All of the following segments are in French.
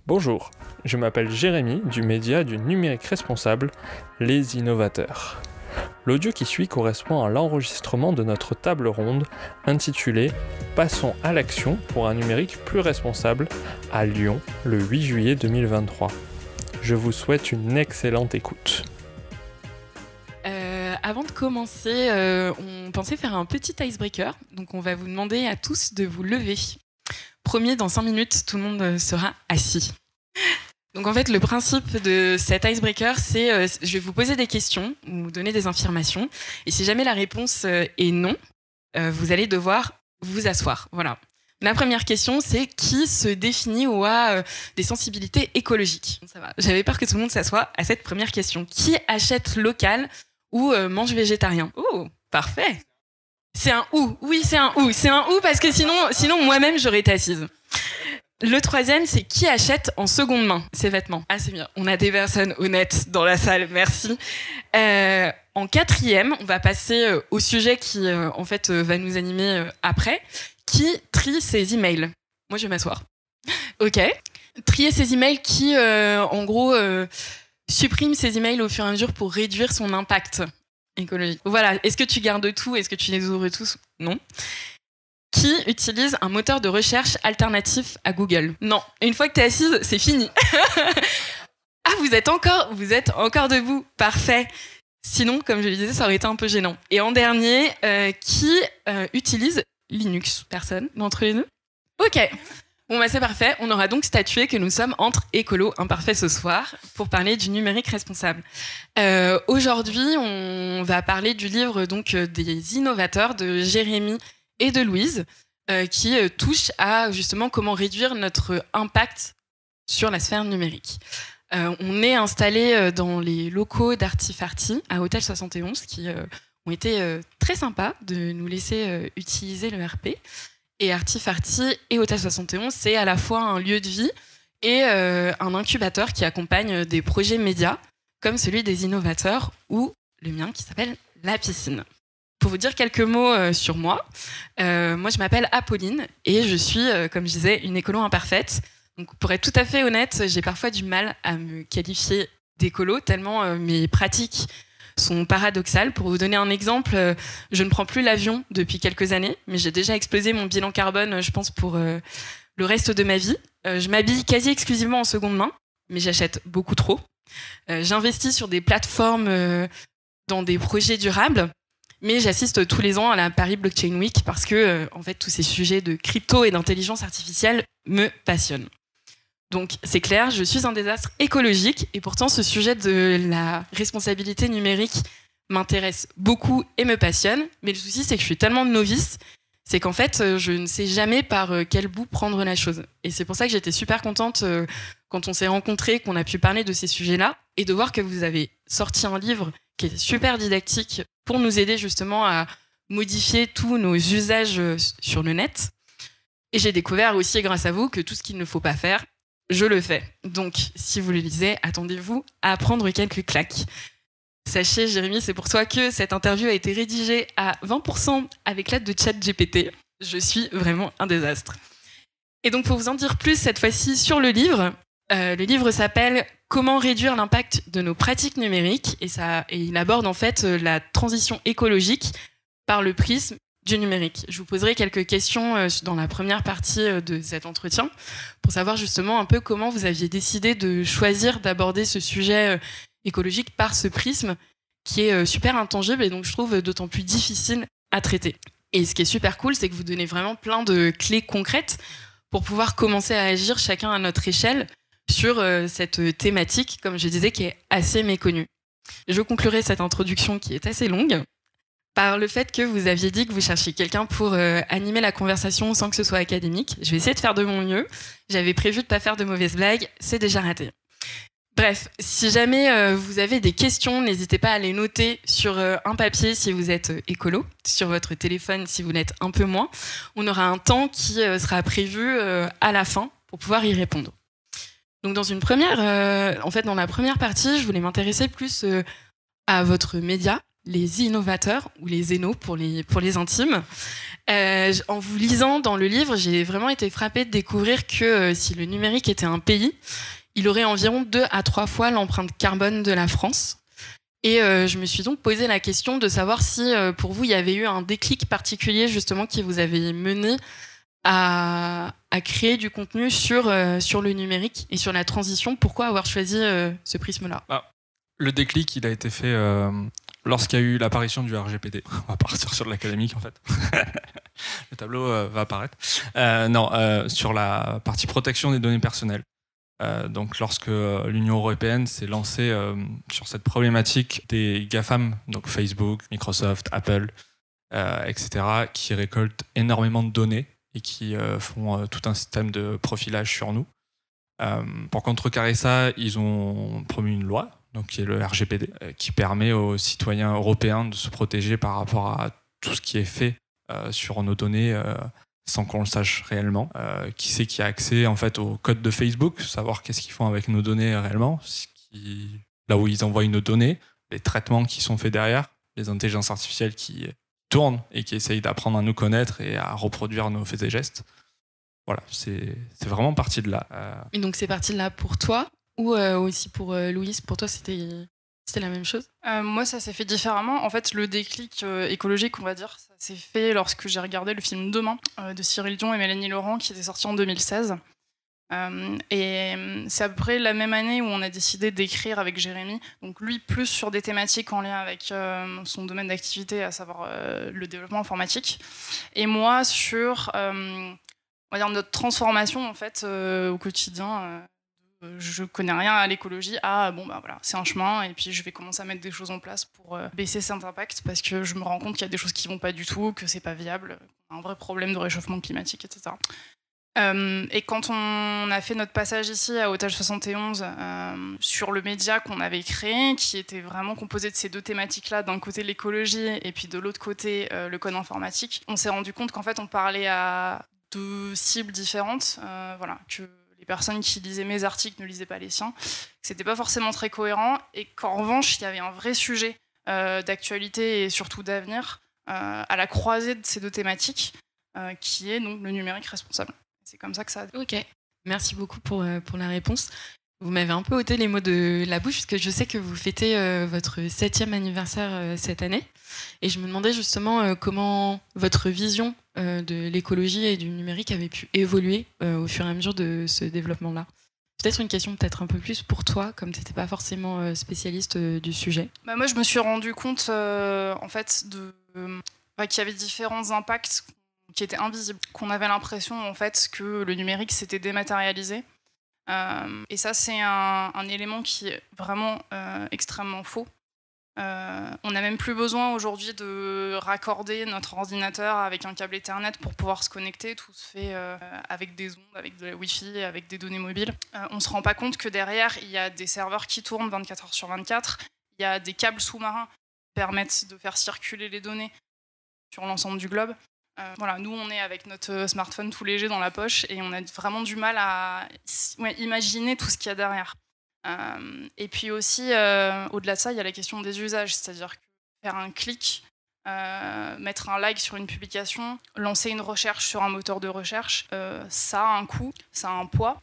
Bonjour, je m'appelle Jérémy du média du numérique responsable, Les Innovateurs. L'audio qui suit correspond à l'enregistrement de notre table ronde intitulée « Passons à l'action pour un numérique plus responsable » à Lyon le 8 juillet 2023. Je vous souhaite une excellente écoute. Avant de commencer, on pensait faire un petit icebreaker. Donc on va vous demander à tous de vous lever. Promis, dans 5 minutes, tout le monde sera assis. Donc en fait, le principe de cet icebreaker, c'est je vais vous poser des questions, vous donner des informations. Et si jamais la réponse est non, vous allez devoir vous asseoir. Voilà. La première question, c'est qui se définit ou a des sensibilités écologiques? Ça va. J'avais peur que tout le monde s'assoie à cette première question. Qui achète local ou mange végétarien? Oh, parfait. C'est un ou. Oui, c'est un ou. C'est un ou parce que sinon moi-même, j'aurais été assise. Le troisième, c'est qui achète en seconde main ses vêtements? Ah, c'est bien. On a des personnes honnêtes dans la salle. Merci. En quatrième, on va passer au sujet qui, va nous animer après. Qui trie ses emails? Moi, je vais m'asseoir. Ok. Trier ses emails qui, supprime ses emails au fur et à mesure pour réduire son impact écologique. Voilà. Est-ce que tu gardes tout? Est-ce que tu les ouvres tous? Non. Qui utilise un moteur de recherche alternatif à Google? Non. Une fois que tu es assise, c'est fini. Ah, vous êtes encore debout. Parfait. Sinon, comme je le disais, ça aurait été un peu gênant. Et en dernier, qui utilise Linux? Personne d'entre les deux? Ok. Bon, bah c'est parfait. On aura donc statué que nous sommes entre écolos imparfaits ce soir pour parler du numérique responsable. Aujourd'hui, on va parler du livre donc des innovateurs de Jérémy et de Louise, qui touche à justement comment réduire notre impact sur la sphère numérique. On est installé dans les locaux d'Artifarty à Hôtel 71, qui ont été très sympas de nous laisser utiliser le RP. Et Artifarty et Hôtel 71, c'est à la fois un lieu de vie et un incubateur qui accompagne des projets médias, comme celui des innovateurs ou le mien qui s'appelle La Piscine. Pour vous dire quelques mots sur moi, moi je m'appelle Apolline et je suis, comme je disais, une écolo imparfaite. Donc pour être tout à fait honnête, j'ai parfois du mal à me qualifier d'écolo, tellement mes pratiques sont paradoxales. Pour vous donner un exemple, je ne prends plus l'avion depuis quelques années, mais j'ai déjà explosé mon bilan carbone, je pense, pour le reste de ma vie. Je m'habille quasi exclusivement en seconde main, mais j'achète beaucoup trop. J'investis sur des plateformes dans des projets durables. Mais j'assiste tous les ans à la Paris Blockchain Week parce que, tous ces sujets de crypto et d'intelligence artificielle me passionnent. Donc, c'est clair, je suis un désastre écologique et pourtant, ce sujet de la responsabilité numérique m'intéresse beaucoup et me passionne. Mais le souci, c'est que je suis tellement novice, c'est qu'en fait, je ne sais jamais par quel bout prendre la chose. Et c'est pour ça que j'étais super contente quand on s'est rencontrés, qu'on a pu parler de ces sujets-là et de voir que vous avez sorti un livre qui est super didactique pour nous aider justement à modifier tous nos usages sur le net. Et j'ai découvert aussi, grâce à vous, que tout ce qu'il ne faut pas faire, je le fais. Donc, si vous le lisez, attendez-vous à prendre quelques claques. Sachez, Jérémy, c'est pour toi que cette interview a été rédigée à 20% avec l'aide de ChatGPT. Je suis vraiment un désastre. Et donc, pour vous en dire plus cette fois-ci sur le livre s'appelle « Comment réduire l'impact de nos pratiques numériques » et il aborde en fait la transition écologique par le prisme du numérique. Je vous poserai quelques questions dans la première partie de cet entretien pour savoir justement un peu comment vous aviez décidé de choisir d'aborder ce sujet écologique par ce prisme qui est super intangible et donc je trouve d'autant plus difficile à traiter. Et ce qui est super cool, c'est que vous donnez vraiment plein de clés concrètes pour pouvoir commencer à agir chacun à notre échelle sur cette thématique, comme je disais, qui est assez méconnue. Je conclurai cette introduction qui est assez longue par le fait que vous aviez dit que vous cherchiez quelqu'un pour animer la conversation sans que ce soit académique. Je vais essayer de faire de mon mieux. J'avais prévu de ne pas faire de mauvaises blagues, c'est déjà raté. Bref, si jamais vous avez des questions, n'hésitez pas à les noter sur un papier si vous êtes écolo, sur votre téléphone si vous l'êtes un peu moins. On aura un temps qui sera prévu à la fin pour pouvoir y répondre. Donc dans la première partie, je voulais m'intéresser plus à votre média, les innovateurs, ou les zénos pour les intimes. En vous lisant dans le livre, j'ai vraiment été frappée de découvrir que si le numérique était un pays, il aurait environ 2 à 3 fois l'empreinte carbone de la France. Et je me suis donc posé la question de savoir si pour vous il y avait eu un déclic particulier justement qui vous avait mené à créer du contenu sur le numérique et sur la transition. Pourquoi avoir choisi ce prisme-là ? Le déclic, il a été fait lorsqu'il y a eu l'apparition du RGPD. On va partir sur l'académique en fait. Le tableau va apparaître. Sur la partie protection des données personnelles. Donc lorsque l'Union européenne s'est lancée sur cette problématique des GAFAM, donc Facebook, Microsoft, Apple, etc., qui récoltent énormément de données et qui font tout un système de profilage sur nous. Pour contrecarrer ça, ils ont promu une loi, donc qui est le RGPD, qui permet aux citoyens européens de se protéger par rapport à tout ce qui est fait sur nos données sans qu'on le sache réellement. Qui c'est qui a accès en fait au code de Facebook, savoir qu'est-ce qu'ils font avec nos données réellement, là où ils envoient nos données, les traitements qui sont faits derrière, les intelligences artificielles qui tournent et qui essayent d'apprendre à nous connaître et à reproduire nos faits et gestes. Voilà, c'est vraiment parti de là. Et donc c'est parti de là pour toi ou aussi pour Louise, pour toi c'était la même chose ? Moi, ça s'est fait différemment. En fait, le déclic écologique, on va dire, ça s'est fait lorsque j'ai regardé le film Demain de Cyril Dion et Mélanie Laurent qui était sorti en 2016. Et c'est à peu près la même année où on a décidé d'écrire avec Jérémy. Donc lui, plus sur des thématiques en lien avec son domaine d'activité, à savoir le développement informatique. Et moi, sur on va dire notre transformation en fait, au quotidien. Je connais rien à l'écologie, voilà, c'est un chemin et puis je vais commencer à mettre des choses en place pour baisser cet impact parce que je me rends compte qu'il y a des choses qui vont pas du tout, que c'est pas viable, qu'on a un vrai problème de réchauffement climatique, etc. Et quand on a fait notre passage ici à Otage 71 sur le média qu'on avait créé, qui était vraiment composé de ces deux thématiques-là, d'un côté l'écologie et puis de l'autre côté le code informatique, on s'est rendu compte qu'en fait on parlait à deux cibles différentes, voilà, que les personnes qui lisaient mes articles ne lisaient pas les siens, que c'était pas forcément très cohérent et qu'en revanche il y avait un vrai sujet d'actualité et surtout d'avenir à la croisée de ces deux thématiques qui est donc le numérique responsable. C'est comme ça que ça a... Ok, merci beaucoup pour la réponse. Vous m'avez un peu ôté les mots de la bouche parce que je sais que vous fêtez votre 7e anniversaire cette année et je me demandais justement comment votre vision de l'écologie et du numérique avait pu évoluer au fur et à mesure de ce développement-là. Peut-être une question peut-être un peu plus pour toi, comme tu n'étais pas forcément spécialiste du sujet. Moi, je me suis rendu compte en fait qu'il y avait différents impacts qui étaient invisibles, qu'on avait l'impression en fait que le numérique s'était dématérialisé. Et ça, c'est un élément qui est vraiment extrêmement faux. On n'a même plus besoin aujourd'hui de raccorder notre ordinateur avec un câble Ethernet pour pouvoir se connecter. Tout se fait avec des ondes, avec de la Wi-Fi, avec des données mobiles. On ne se rend pas compte que derrière, il y a des serveurs qui tournent 24 heures sur 24. Il y a des câbles sous-marins qui permettent de faire circuler les données sur l'ensemble du globe. Voilà, nous, on est avec notre smartphone tout léger dans la poche et on a vraiment du mal à imaginer tout ce qu'il y a derrière. Et puis aussi, au-delà de ça, il y a la question des usages, c'est-à-dire que faire un clic, mettre un like sur une publication, lancer une recherche sur un moteur de recherche, ça a un coût, ça a un poids.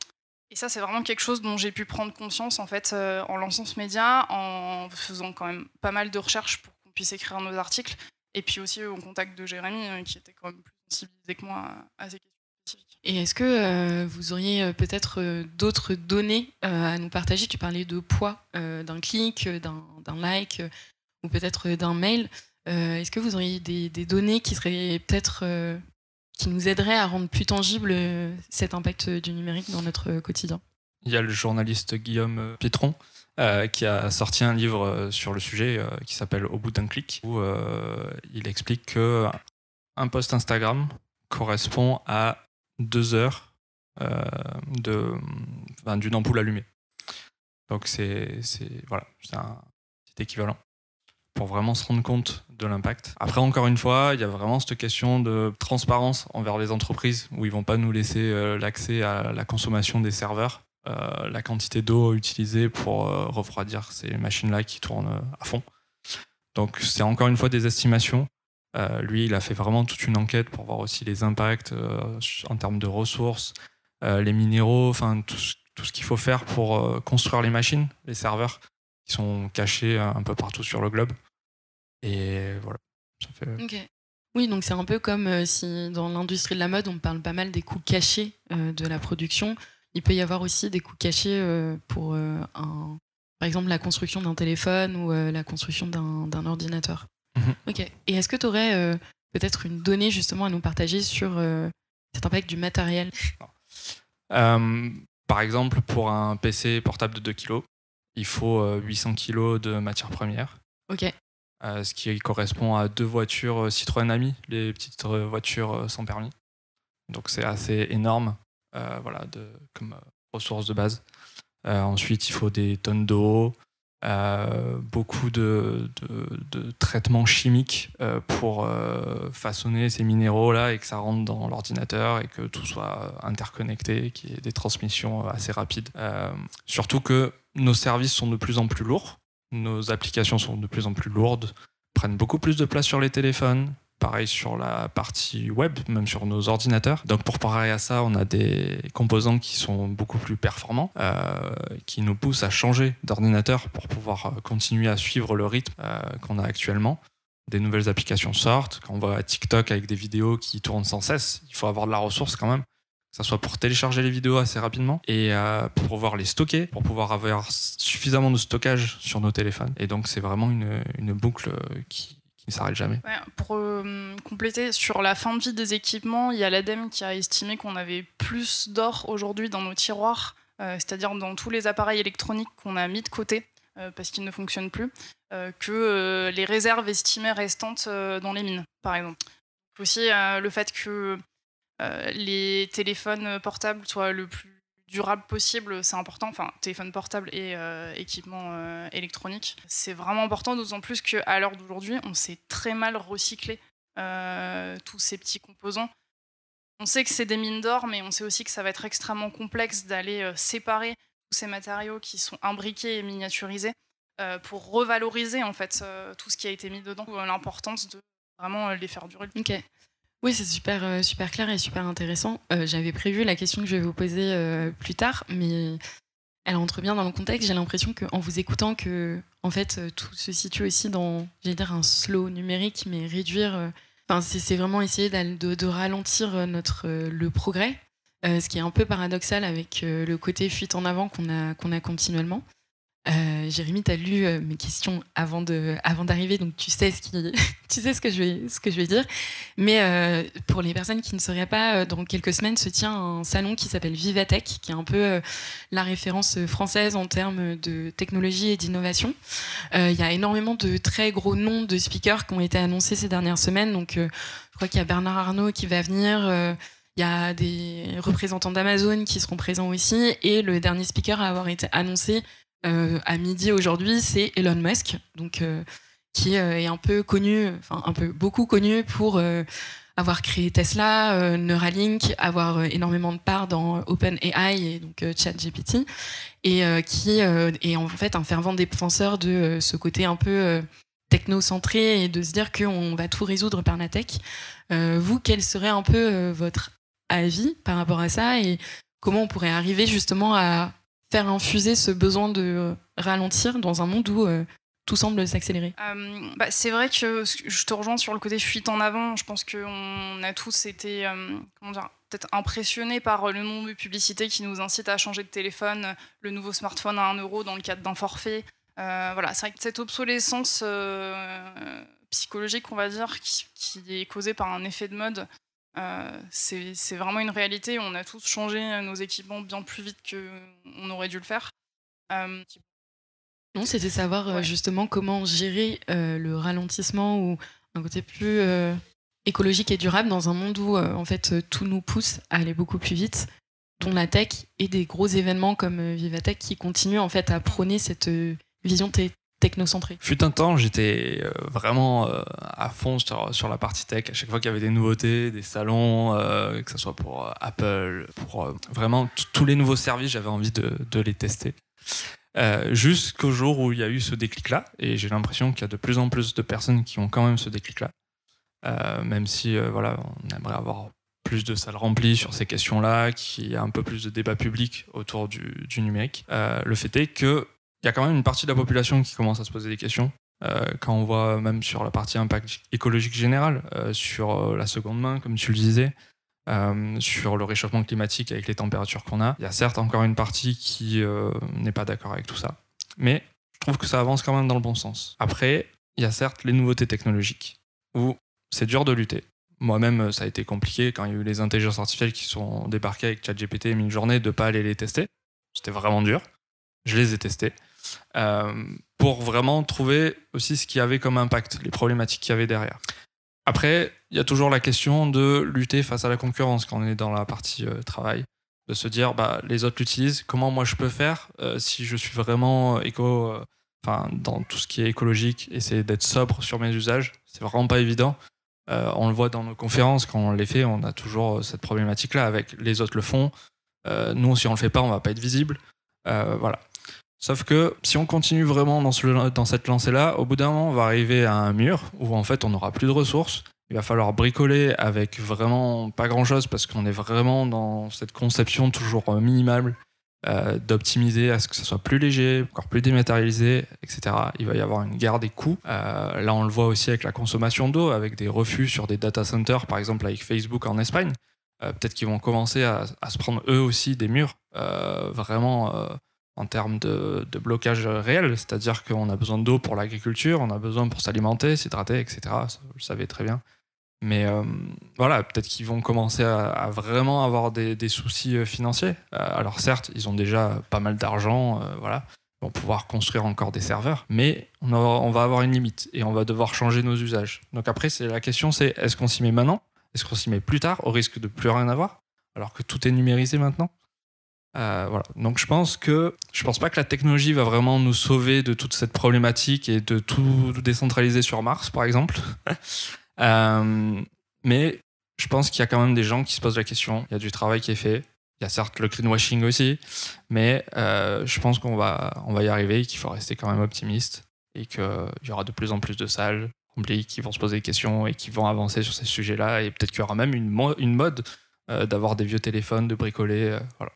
Et ça, c'est vraiment quelque chose dont j'ai pu prendre conscience en fait, en lançant ce média, en faisant quand même pas mal de recherches pour qu'on puisse écrire nos articles. Et puis aussi au contact de Jérémy, qui était quand même plus sensibilisé que moi à ces questions spécifiques. Et est-ce que vous auriez peut-être d'autres données à nous partager ? Tu parlais de poids d'un clic, d'un like ou peut-être d'un mail. Est-ce que vous auriez des données qui seraient peut-être qui nous aideraient à rendre plus tangible cet impact du numérique dans notre quotidien ? Il y a le journaliste Guillaume Pietron qui a sorti un livre sur le sujet qui s'appelle Au bout d'un clic, où il explique qu'un post Instagram correspond à 2 heures d'une ampoule allumée. Donc c'est équivalent pour vraiment se rendre compte de l'impact. Après, encore une fois, il y a vraiment cette question de transparence envers les entreprises où ils vont pas nous laisser l'accès à la consommation des serveurs. La quantité d'eau utilisée pour refroidir ces machines-là qui tournent à fond. Donc c'est encore une fois des estimations. Lui, il a fait vraiment toute une enquête pour voir aussi les impacts en termes de ressources, les minéraux, enfin tout ce qu'il faut faire pour construire les machines, les serveurs qui sont cachés un peu partout sur le globe. Et voilà. Ça fait... Ok. Oui, donc c'est un peu comme si dans l'industrie de la mode, on parle pas mal des coûts cachés de la production. Il peut y avoir aussi des coûts cachés pour, par exemple, la construction d'un téléphone ou la construction d'un ordinateur. Ok. Et est-ce que tu aurais peut-être une donnée justement à nous partager sur cet impact du matériel? Par exemple, pour un PC portable de 2 kg, il faut 800 kg de matières premières. Ok. Ce qui correspond à 2 voitures Citroën Ami, les petites voitures sans permis. Donc c'est assez énorme comme ressource de base. Ensuite, il faut des tonnes d'eau, beaucoup de traitements chimiques pour façonner ces minéraux-là et que ça rentre dans l'ordinateur et que tout soit interconnecté, qu'il y ait des transmissions assez rapides. Surtout que nos services sont de plus en plus lourds. Nos applications sont de plus en plus lourdes, prennent beaucoup plus de place sur les téléphones, pareil sur la partie web, même sur nos ordinateurs. Donc pour parer à ça, on a des composants qui sont beaucoup plus performants, qui nous poussent à changer d'ordinateur pour pouvoir continuer à suivre le rythme qu'on a actuellement. Des nouvelles applications sortent, quand on va TikTok avec des vidéos qui tournent sans cesse, il faut avoir de la ressource quand même. Que ça soit pour télécharger les vidéos assez rapidement et pour pouvoir les stocker, pour pouvoir avoir suffisamment de stockage sur nos téléphones. Et donc c'est vraiment une boucle qui ne s'arrête jamais. Ouais, pour compléter, sur la fin de vie des équipements, il y a l'ADEME qui a estimé qu'on avait plus d'or aujourd'hui dans nos tiroirs, c'est-à-dire dans tous les appareils électroniques qu'on a mis de côté parce qu'ils ne fonctionnent plus, que les réserves estimées restantes dans les mines, par exemple. Aussi le fait que les téléphones portables soient le plus durable possible, c'est important. Enfin, téléphone portable et équipement électronique, c'est vraiment important, d'autant plus qu'à l'heure d'aujourd'hui, on sait très mal recycler tous ces petits composants. On sait que c'est des mines d'or, mais on sait aussi que ça va être extrêmement complexe d'aller séparer tous ces matériaux qui sont imbriqués et miniaturisés pour revaloriser en fait tout ce qui a été mis dedans. L'importance de vraiment les faire durer. Ok. Oui, c'est super, super clair et super intéressant. J'avais prévu la question que je vais vous poser plus tard, mais elle rentre bien dans le contexte. J'ai l'impression qu'en vous écoutant, que en fait, tout se situe aussi dans, j'allais dire, un slow numérique, mais réduire. C'est vraiment essayer de ralentir le progrès, ce qui est un peu paradoxal avec le côté fuite en avant qu'on a continuellement. Jérémy, tu as lu mes questions avant d'arriver, donc tu sais ce que je vais dire. Mais pour les personnes qui ne sauraient pas, dans quelques semaines se tient un salon qui s'appelle Vivatech, qui est un peu la référence française en termes de technologie et d'innovation. Il y a énormément de très gros noms de speakers qui ont été annoncés ces dernières semaines. Donc, je crois qu'il y a Bernard Arnault qui va venir. Il y a des représentants d'Amazon qui seront présents aussi. Et le dernier speaker à avoir été annoncé à midi aujourd'hui, c'est Elon Musk, donc qui est un peu connu, beaucoup connu pour avoir créé Tesla, Neuralink, avoir énormément de parts dans OpenAI et donc ChatGPT, et qui est en fait un fervent défenseur de ce côté un peu technocentré et de se dire qu'on va tout résoudre par la tech. Vous, quel serait un peu votre avis par rapport à ça et comment on pourrait arriver justement à faire infuser ce besoin de ralentir dans un monde où tout semble s'accélérer? C'est vrai que je te rejoins sur le côté fuite en avant. Je pense qu'on a tous été peut-être impressionnés par le nombre de publicités qui nous incitent à changer de téléphone, le nouveau smartphone à 1 € dans le cadre d'un forfait. Voilà, c'est vrai que cette obsolescence psychologique, on va dire, qui est causée par un effet de mode, c'est vraiment une réalité. On a tous changé nos équipements bien plus vite qu'on aurait dû le faire. Non, c'était savoir justement comment gérer le ralentissement ou un côté plus écologique et durable dans un monde où en fait tout nous pousse à aller beaucoup plus vite, dont la tech et des gros événements comme Vivatech qui continuent en fait à prôner cette vision technocentrée. Fut un temps, j'étais vraiment à fond sur la partie tech. À chaque fois qu'il y avait des nouveautés, des salons, que ce soit pour Apple, pour vraiment tous les nouveaux services, j'avais envie de les tester. jusqu'au jour où il y a eu ce déclic-là. Et j'ai l'impression qu'il y a de plus en plus de personnes qui ont quand même ce déclic-là. Même si voilà, on aimerait avoir plus de salles remplies sur ces questions-là, qu'il y a un peu plus de débat public autour du numérique. Le fait est qu'il y a quand même une partie de la population qui commence à se poser des questions. Quand on voit même sur la partie impact écologique général, sur la seconde main, comme tu le disais, sur le réchauffement climatique avec les températures qu'on a, il y a certes encore une partie qui n'est pas d'accord avec tout ça. Mais je trouve que ça avance quand même dans le bon sens. Après, il y a certes les nouveautés technologiques, où c'est dur de lutter. Moi-même, ça a été compliqué quand il y a eu les intelligences artificielles qui sont débarquées avec ChatGPT et Midjourney de ne pas aller les tester. C'était vraiment dur. Je les ai testés. Pour vraiment trouver aussi ce qu'il y avait comme impact, les problématiques qu'il y avait derrière. Après, il y a toujours la question de lutter face à la concurrence quand on est dans la partie travail. De se dire, les autres l'utilisent, comment moi je peux faire si je suis vraiment dans tout ce qui est écologique, essayer d'être sobre sur mes usages, c'est vraiment pas évident. On le voit dans nos conférences, quand on les fait, on a toujours cette problématique-là avec les autres le font. Nous, si on le fait pas, on va pas être visible. Voilà. Sauf que si on continue vraiment dans cette lancée-là, au bout d'un moment, on va arriver à un mur où en fait, on n'aura plus de ressources. Il va falloir bricoler avec vraiment pas grand-chose parce qu'on est vraiment dans cette conception toujours minimale d'optimiser à ce que ça soit plus léger, encore plus dématérialisé, etc. Il va y avoir une guerre des coûts. Là, on le voit aussi avec la consommation d'eau, avec des refus sur des data centers, par exemple avec Facebook en Espagne. Peut-être qu'ils vont commencer à se prendre eux aussi des murs, vraiment en termes de blocage réel. C'est-à-dire qu'on a besoin d'eau pour l'agriculture, on a besoin pour s'alimenter, s'hydrater, etc. Ça, vous le savez très bien. Mais voilà, peut-être qu'ils vont commencer à vraiment avoir des soucis financiers. Alors certes, ils ont déjà pas mal d'argent, voilà. Ils vont pouvoir construire encore des serveurs, mais on va avoir une limite et on va devoir changer nos usages. Donc après, la question c'est, est-ce qu'on s'y met maintenant ? Est-ce qu'on s'y met plus tard, au risque de plus rien avoir, alors que tout est numérisé maintenant ? Voilà. Donc je pense pas que la technologie va vraiment nous sauver de toute cette problématique et de tout décentraliser sur Mars, par exemple. Mais je pense qu'il y a quand même des gens qui se posent la question. Il y a du travail qui est fait. Il y a certes le greenwashing aussi, mais je pense qu'on va y arriver et qu'il faut rester quand même optimiste et qu'il y aura de plus en plus de salles remplies qui vont se poser des questions et qui vont avancer sur ces sujets-là. Et peut-être qu'il y aura même une mode d'avoir des vieux téléphones, de bricoler. Voilà.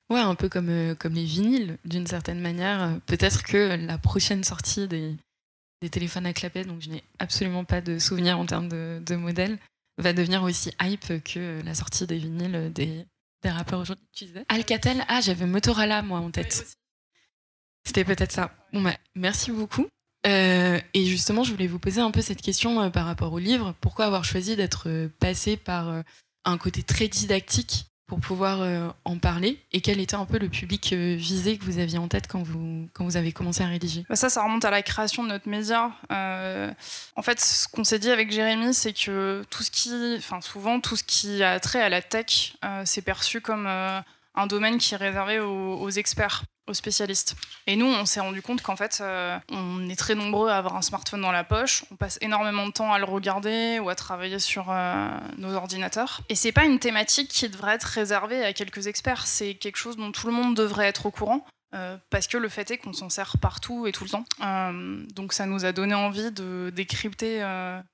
Ouais, un peu comme les vinyles, d'une certaine manière. Peut-être que la prochaine sortie des téléphones à clapet, donc je n'ai absolument pas de souvenir en termes de modèle, va devenir aussi hype que la sortie des vinyles des rappeurs aujourd'hui. Tu disais Alcatel, j'avais Motorola moi en tête. C'était peut-être ça. Bon, merci beaucoup. Et justement, je voulais vous poser un peu cette question par rapport au livre. Pourquoi avoir choisi d'être passé par un côté très didactique pour pouvoir en parler, et quel était un peu le public visé que vous aviez en tête quand vous avez commencé à rédiger ? Ça remonte à la création de notre média. En fait, ce qu'on s'est dit avec Jérémy, c'est que souvent tout ce qui a trait à la tech, c'est perçu comme un domaine qui est réservé aux experts, aux spécialistes. Et nous, on s'est rendu compte qu'en fait, on est très nombreux à avoir un smartphone dans la poche, on passe énormément de temps à le regarder ou à travailler sur nos ordinateurs. Et c'est pas une thématique qui devrait être réservée à quelques experts, c'est quelque chose dont tout le monde devrait être au courant. Parce que le fait est qu'on s'en sert partout et tout le temps. Donc ça nous a donné envie de décrypter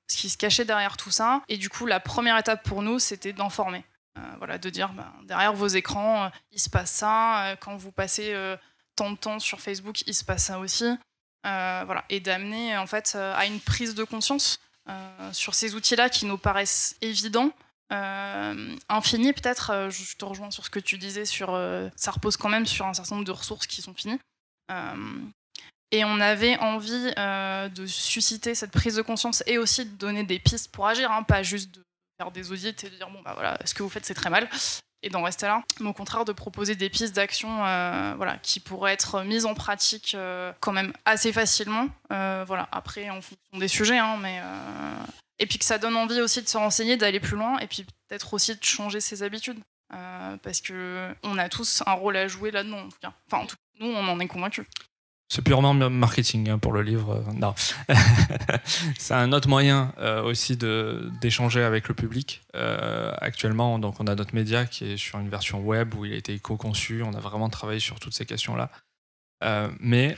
ce qui se cachait derrière tout ça. Et du coup, la première étape pour nous, c'était d'informer. De dire derrière vos écrans il se passe ça, quand vous passez tant de temps sur Facebook il se passe ça aussi, et d'amener en fait à une prise de conscience sur ces outils-là qui nous paraissent évidents, infinis peut-être. Je te rejoins sur ce que tu disais ça repose quand même sur un certain nombre de ressources qui sont finies, et on avait envie de susciter cette prise de conscience et aussi de donner des pistes pour agir, pas juste de faire des audits et de dire ce que vous faites c'est très mal et d'en rester là, mais au contraire de proposer des pistes d'action qui pourraient être mises en pratique quand même assez facilement, après en fonction des sujets, et puis que ça donne envie aussi de se renseigner, d'aller plus loin, et puis peut-être aussi de changer ses habitudes, parce qu'on a tous un rôle à jouer là-dedans en tout cas. En tout cas, nous on en est convaincus. C'est purement marketing pour le livre. Non. C'est un autre moyen aussi d'échanger avec le public. Actuellement, donc, on a notre média qui est sur une version web où il a été co-conçu. On a vraiment travaillé sur toutes ces questions-là. Mais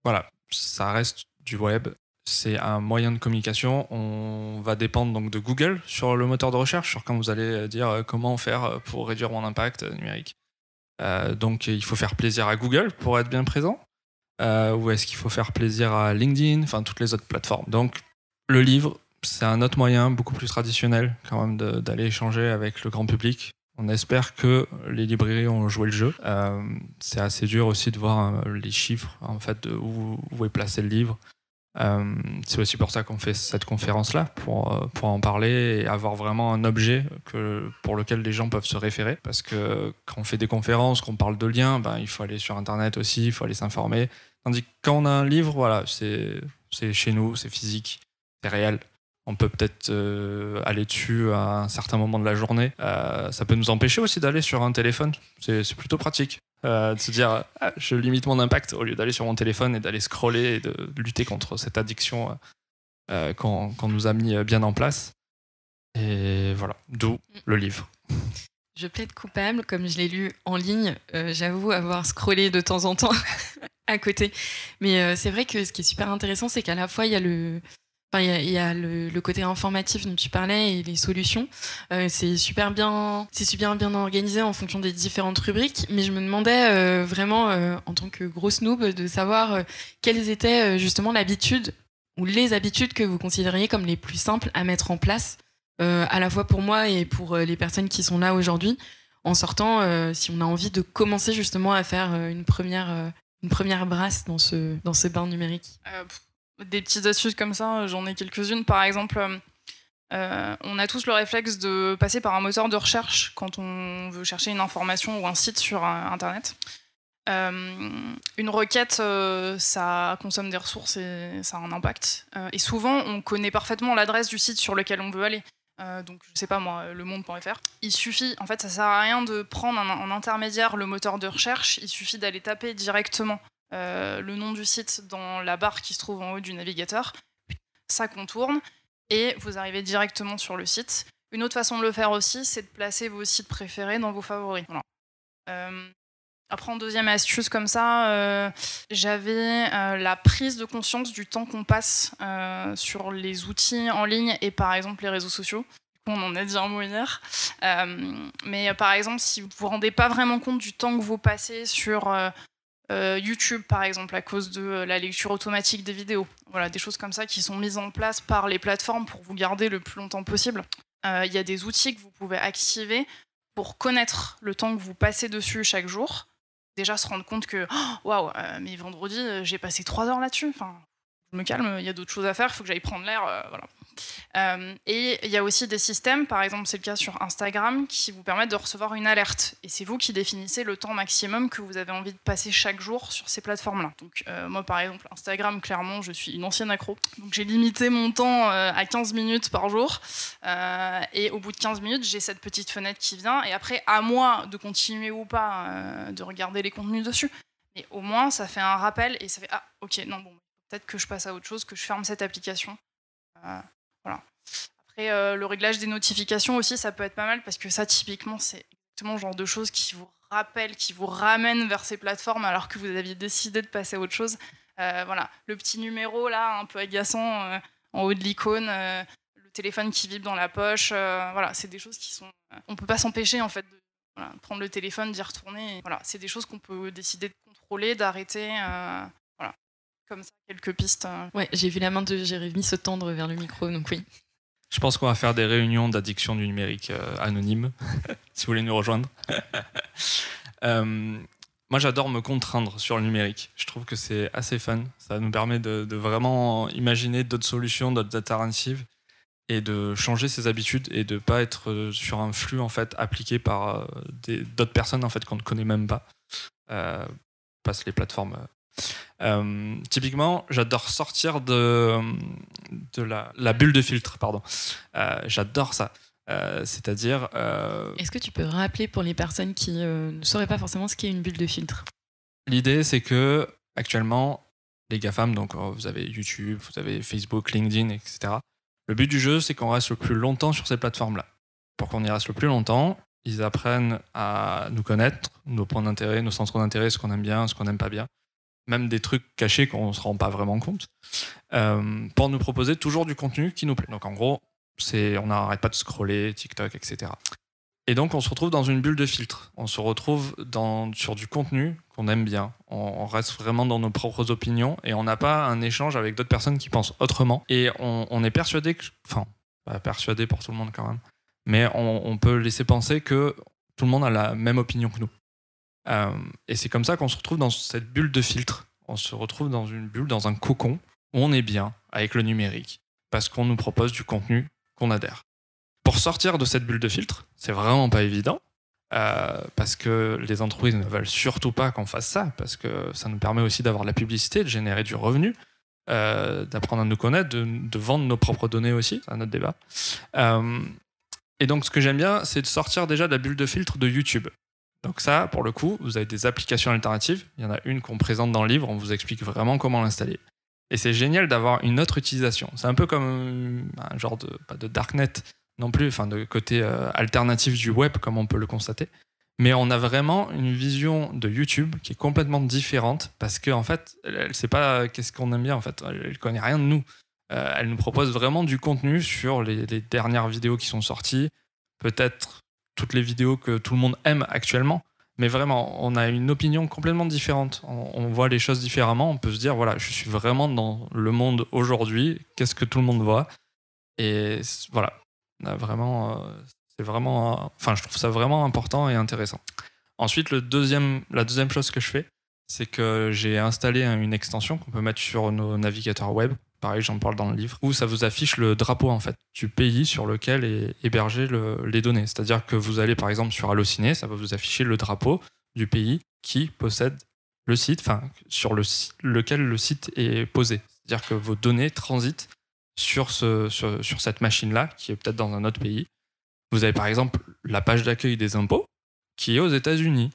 voilà, ça reste du web. C'est un moyen de communication. On va dépendre donc de Google sur le moteur de recherche, sur quand vous allez dire comment faire pour réduire mon impact numérique. Donc il faut faire plaisir à Google pour être bien présent. Ou est-ce qu'il faut faire plaisir à LinkedIn, enfin toutes les autres plateformes. Donc le livre, c'est un autre moyen beaucoup plus traditionnel quand même d'aller échanger avec le grand public. On espère que les librairies ont joué le jeu. C'est assez dur aussi de voir les chiffres en fait de où est placé le livre. C'est aussi pour ça qu'on fait cette conférence-là, pour en parler et avoir vraiment un objet pour lequel les gens peuvent se référer. Parce que quand on fait des conférences, qu'on parle de liens, il faut aller sur Internet aussi, il faut aller s'informer. Tandis que quand on a un livre, voilà, c'est chez nous, c'est physique, c'est réel. On peut peut-être aller dessus à un certain moment de la journée. Ça peut nous empêcher aussi d'aller sur un téléphone. C'est plutôt pratique. De se dire je limite mon impact au lieu d'aller sur mon téléphone et d'aller scroller et de lutter contre cette addiction qu'on nous a mis bien en place. Et voilà, d'où le livre. Je plaide coupable, comme je l'ai lu en ligne, j'avoue avoir scrollé de temps en temps à côté. Mais c'est vrai que ce qui est super intéressant, c'est qu'à la fois, il y a le côté informatif dont tu parlais et les solutions. C'est super bien organisé en fonction des différentes rubriques. Mais je me demandais vraiment, en tant que grosse noob, de savoir quelles étaient justement l'habitude ou les habitudes que vous considériez comme les plus simples à mettre en place, à la fois pour moi et pour les personnes qui sont là aujourd'hui, en sortant, si on a envie de commencer justement à faire une première brasse dans ce bain numérique. Des petites astuces comme ça, j'en ai quelques-unes. Par exemple, on a tous le réflexe de passer par un moteur de recherche quand on veut chercher une information ou un site sur Internet. Une requête, ça consomme des ressources et ça a un impact. Et souvent, on connaît parfaitement l'adresse du site sur lequel on veut aller. Donc, je sais pas moi, lemonde.fr. Il suffit, en fait, ça sert à rien de prendre en intermédiaire le moteur de recherche. Il suffit d'aller taper directement le nom du site dans la barre qui se trouve en haut du navigateur. Ça contourne et vous arrivez directement sur le site. Une autre façon de le faire aussi, c'est de placer vos sites préférés dans vos favoris. Voilà. Après, en deuxième astuce comme ça, j'avais la prise de conscience du temps qu'on passe sur les outils en ligne et par exemple les réseaux sociaux. On en a dit un mot hier. Mais par exemple, si vous ne vous rendez pas vraiment compte du temps que vous passez sur YouTube, par exemple, à cause de la lecture automatique des vidéos. Voilà, des choses comme ça qui sont mises en place par les plateformes pour vous garder le plus longtemps possible. Il y a des outils que vous pouvez activer pour connaître le temps que vous passez dessus chaque jour. Déjà se rendre compte que waouh, mais vendredi, j'ai passé 3 heures là-dessus. Enfin, je me calme, il y a d'autres choses à faire, il faut que j'aille prendre l'air. Voilà. Et il y a aussi des systèmes, par exemple c'est le cas sur Instagram, qui vous permettent de recevoir une alerte. Et c'est vous qui définissez le temps maximum que vous avez envie de passer chaque jour sur ces plateformes-là. Donc moi par exemple, Instagram, clairement, je suis une ancienne accro. Donc j'ai limité mon temps à 15 minutes par jour. Et au bout de 15 minutes, j'ai cette petite fenêtre qui vient. Et après, à moi de continuer ou pas de regarder les contenus dessus. Mais au moins, ça fait un rappel et ça fait « Ah, ok, non, bon, peut-être que je passe à autre chose, que je ferme cette application. » Voilà. Après, le réglage des notifications aussi, ça peut être pas mal parce que ça, typiquement, c'est exactement le genre de choses qui vous rappellent, qui vous ramènent vers ces plateformes alors que vous aviez décidé de passer à autre chose. Voilà. Le petit numéro, là, un peu agaçant, en haut de l'icône, le téléphone qui vibre dans la poche, voilà, c'est des choses qui sont... on peut pas s'empêcher, en fait, de prendre le téléphone, d'y retourner. Voilà, c'est des choses qu'on peut décider de contrôler, d'arrêter... voilà. Comme ça, quelques pistes. Ouais, j'ai vu la main de Jérémy se tendre vers le micro, donc oui. Je pense qu'on va faire des réunions d'addiction du numérique anonymes, si vous voulez nous rejoindre. Moi, j'adore me contraindre sur le numérique. Je trouve que c'est assez fun. Ça nous permet de vraiment imaginer d'autres solutions, d'autres alternatives, et de changer ses habitudes et de ne pas être sur un flux en fait, appliqué par d'autres personnes en fait, qu'on ne connaît même pas. Passe les plateformes... typiquement, j'adore sortir de la bulle de filtre, pardon. J'adore ça. C'est-à-dire... Est-ce que tu peux rappeler pour les personnes qui ne sauraient pas forcément ce qu'est une bulle de filtre ? L'idée, c'est que actuellement, les GAFAM, donc vous avez YouTube, vous avez Facebook, LinkedIn, etc. Le but du jeu, c'est qu'on reste le plus longtemps sur ces plateformes-là. Pour qu'on y reste le plus longtemps, ils apprennent à nous connaître, nos points d'intérêt, nos centres d'intérêt, ce qu'on aime bien, ce qu'on n'aime pas bien. même des trucs cachés qu'on ne se rend pas vraiment compte, pour nous proposer toujours du contenu qui nous plaît. Donc en gros, on n'arrête pas de scroller, TikTok, etc. Et donc on se retrouve dans une bulle de filtre. On se retrouve sur du contenu qu'on aime bien. On reste vraiment dans nos propres opinions et on n'a pas un échange avec d'autres personnes qui pensent autrement. Et on est persuadé enfin, pas persuadé pour tout le monde quand même, mais on peut laisser penser que tout le monde a la même opinion que nous. Et c'est comme ça qu'on se retrouve dans cette bulle de filtre. On se retrouve dans une bulle, dans un cocon, où on est bien avec le numérique, parce qu'on nous propose du contenu qu'on adhère. Pour sortir de cette bulle de filtre, c'est vraiment pas évident, parce que les entreprises ne veulent surtout pas qu'on fasse ça, parce que ça nous permet aussi d'avoir de la publicité, de générer du revenu, d'apprendre à nous connaître, de vendre nos propres données aussi, c'est un autre débat. Et donc ce que j'aime bien, c'est de sortir déjà de la bulle de filtre de YouTube. Donc ça, pour le coup, vous avez des applications alternatives. Il y en a une qu'on présente dans le livre, on vous explique vraiment comment l'installer. Et c'est génial d'avoir une autre utilisation. C'est un peu comme un genre pas de darknet non plus, enfin de côté alternatif du web, comme on peut le constater. Mais on a vraiment une vision de YouTube qui est complètement différente parce qu'en fait, elle ne sait pas qu'est-ce qu'on aime bien. En fait, elle ne connaît rien de nous. Elle nous propose vraiment du contenu sur les dernières vidéos qui sont sorties, peut-être toutes les vidéos que tout le monde aime actuellement. Mais vraiment, on a une opinion complètement différente. On voit les choses différemment. On peut se dire, voilà, je suis vraiment dans le monde aujourd'hui. Qu'est-ce que tout le monde voit ? Et voilà, on a vraiment, c'est vraiment, enfin, je trouve ça vraiment important et intéressant. Ensuite, la deuxième chose que je fais, c'est que j'ai installé une extension qu'on peut mettre sur nos navigateurs web. Pareil, j'en parle dans le livre, où ça vous affiche le drapeau en fait du pays sur lequel est hébergé les données. C'est-à-dire que vous allez par exemple sur Allociné, ça va vous afficher le drapeau du pays qui possède le site, enfin sur lequel le site est posé. C'est-à-dire que vos données transitent sur cette machine-là, qui est peut-être dans un autre pays. Vous avez par exemple la page d'accueil des impôts, qui est aux États-Unis.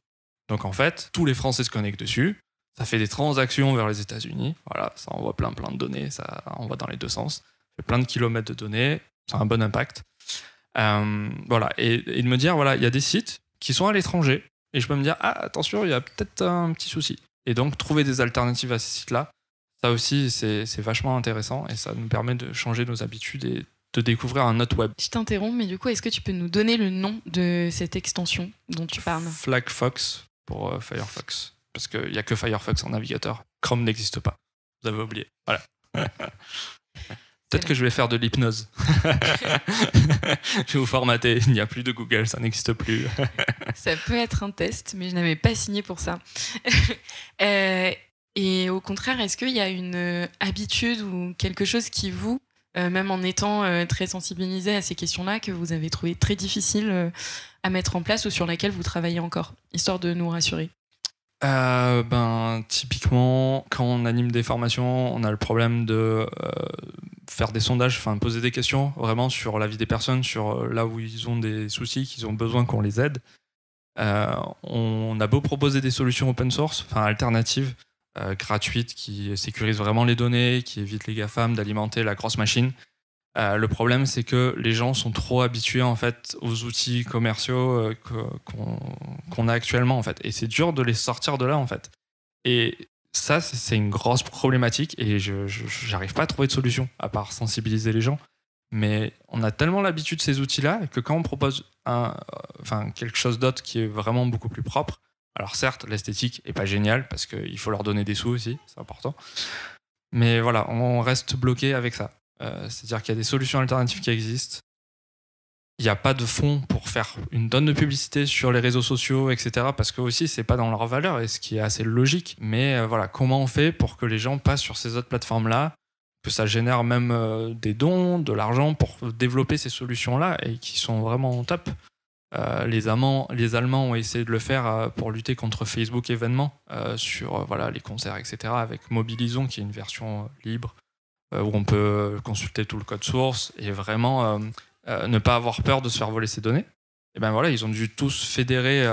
Donc en fait, tous les Français se connectent dessus. Ça fait des transactions vers les États-Unis. Voilà, ça envoie plein de données, ça envoie dans les deux sens. Ça fait plein de kilomètres de données, ça a un bon impact. Voilà, et de me dire, voilà, il y a des sites qui sont à l'étranger, et je peux me dire, ah, attention, il y a peut-être un petit souci. Et donc, trouver des alternatives à ces sites-là, ça aussi, c'est vachement intéressant, et ça nous permet de changer nos habitudes et de découvrir un autre web. Je t'interromps, mais du coup, est-ce que tu peux nous donner le nom de cette extension dont tu parles ? FlagFox pour Firefox. Parce qu'il n'y a que Firefox en navigateur. Chrome n'existe pas. Vous avez oublié. Voilà. Peut-être que je vais faire de l'hypnose. Je vais vous formater. Il n'y a plus de Google, ça n'existe plus. Ça peut être un test, mais je n'avais pas signé pour ça. Et au contraire, est-ce qu'il y a une habitude ou quelque chose qui vous, même en étant très sensibilisé à ces questions-là, que vous avez trouvé très difficile à mettre en place ou sur laquelle vous travaillez encore, histoire de nous rassurer ? Typiquement, quand on anime des formations, on a le problème de faire des sondages, enfin poser des questions vraiment sur la vie des personnes, sur là où ils ont des soucis, qu'ils ont besoin qu'on les aide. On a beau proposer des solutions open source, enfin alternatives, gratuites, qui sécurisent vraiment les données, qui évitent les GAFAM d'alimenter la grosse machine. Le problème, c'est que les gens sont trop habitués en fait aux outils commerciaux qu'on a actuellement en fait, et c'est dur de les sortir de là en fait. Et ça, c'est une grosse problématique, et je j'arrive pas à trouver de solution à part sensibiliser les gens. Mais on a tellement l'habitude de ces outils-là que quand on propose quelque chose d'autre qui est vraiment beaucoup plus propre, alors certes, l'esthétique est pas géniale parce qu'il faut leur donner des sous aussi, c'est important. Mais voilà, on reste bloqué avec ça. C'est-à-dire qu'il y a des solutions alternatives qui existent. Il n'y a pas de fonds pour faire une tonne de publicité sur les réseaux sociaux, etc. Parce que aussi, c'est pas dans leur valeur, et ce qui est assez logique. Mais voilà, comment on fait pour que les gens passent sur ces autres plateformes-là, que ça génère même des dons, de l'argent pour développer ces solutions-là, et qui sont vraiment top. Les Allemands ont essayé de le faire pour lutter contre Facebook événements sur les concerts, etc. avec Mobilisons, qui est une version libre, où on peut consulter tout le code source et vraiment ne pas avoir peur de se faire voler ses données. Et ben voilà, ils ont dû tous fédérer,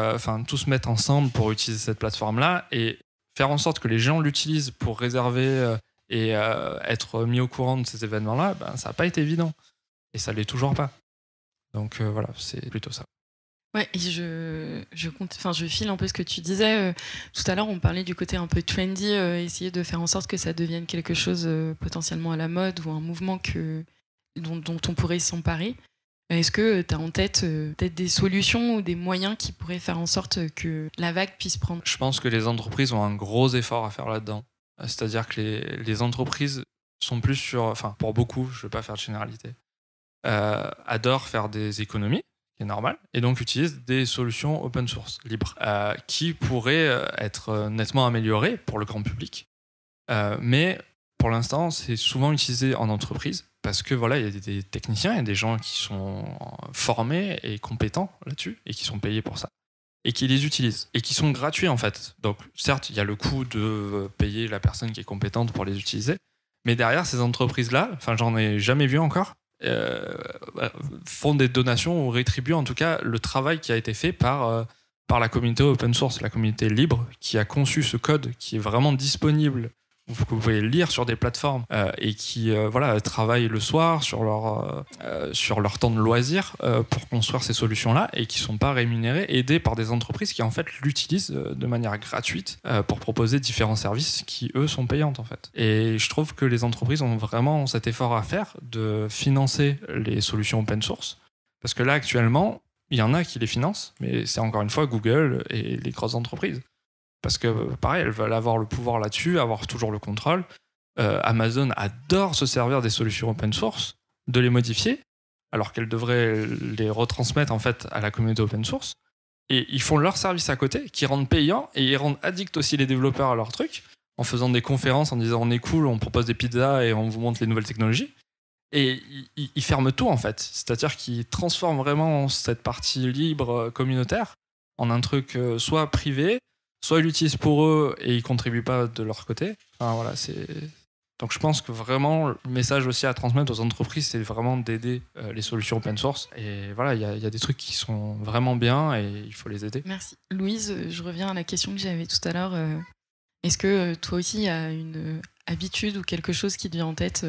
tous mettre ensemble pour utiliser cette plateforme-là et faire en sorte que les gens l'utilisent pour réserver et être mis au courant de ces événements-là. Ben, ça n'a pas été évident et ça l'est toujours pas. Donc voilà, c'est plutôt ça. Ouais, et je file un peu ce que tu disais. Tout à l'heure, on parlait du côté un peu trendy, essayer de faire en sorte que ça devienne quelque chose potentiellement à la mode ou un mouvement dont on pourrait s'emparer. Est-ce que tu as en tête peut-être des solutions ou des moyens qui pourraient faire en sorte que la vague puisse prendre? Je pense que les entreprises ont un gros effort à faire là-dedans. C'est-à-dire que les entreprises sont plus sur... Enfin, pour beaucoup, je ne veux pas faire de généralité, adorent faire des économies, qui est normal, et donc utilisent des solutions open source, libres, qui pourraient être nettement améliorées pour le grand public. Mais pour l'instant, c'est souvent utilisé en entreprise parce que voilà, il y a des techniciens, il y a des gens qui sont formés et compétents là-dessus et qui sont payés pour ça et qui les utilisent et qui sont gratuits en fait. Donc certes, il y a le coût de payer la personne qui est compétente pour les utiliser, mais derrière ces entreprises-là, enfin j'en ai jamais vu encore, font des donations ou rétribuent en tout cas le travail qui a été fait par la communauté open source, la communauté libre qui a conçu ce code qui est vraiment disponible, que vous pouvez lire sur des plateformes et qui travaillent le soir sur leur temps de loisir pour construire ces solutions-là et qui ne sont pas rémunérés, aidés par des entreprises qui en fait l'utilisent de manière gratuite pour proposer différents services qui eux sont payantes en fait. Et je trouve que les entreprises ont vraiment cet effort à faire de financer les solutions open source parce que là actuellement il y en a qui les financent, mais c'est encore une fois Google et les grosses entreprises. Parce que, pareil, elles veulent avoir le pouvoir là-dessus, avoir toujours le contrôle. Amazon adore se servir des solutions open source, de les modifier, alors qu'elles devraient les retransmettre en fait à la communauté open source. Et ils font leur service à côté, qui rendent payants, et ils rendent addicts aussi les développeurs à leur truc, en faisant des conférences, en disant on est cool, on propose des pizzas et on vous montre les nouvelles technologies. Et ils ferment tout en fait. C'est-à-dire qu'ils transforment vraiment cette partie libre communautaire en un truc soit privé, soit ils l'utilisent pour eux et ils contribuent pas de leur côté. Enfin, voilà, donc je pense que vraiment le message aussi à transmettre aux entreprises, c'est vraiment d'aider les solutions open source. Et voilà, il y a des trucs qui sont vraiment bien et il faut les aider. Merci. Louise, je reviens à la question que j'avais tout à l'heure. Est-ce que toi aussi, il y a une habitude ou quelque chose qui te vient en tête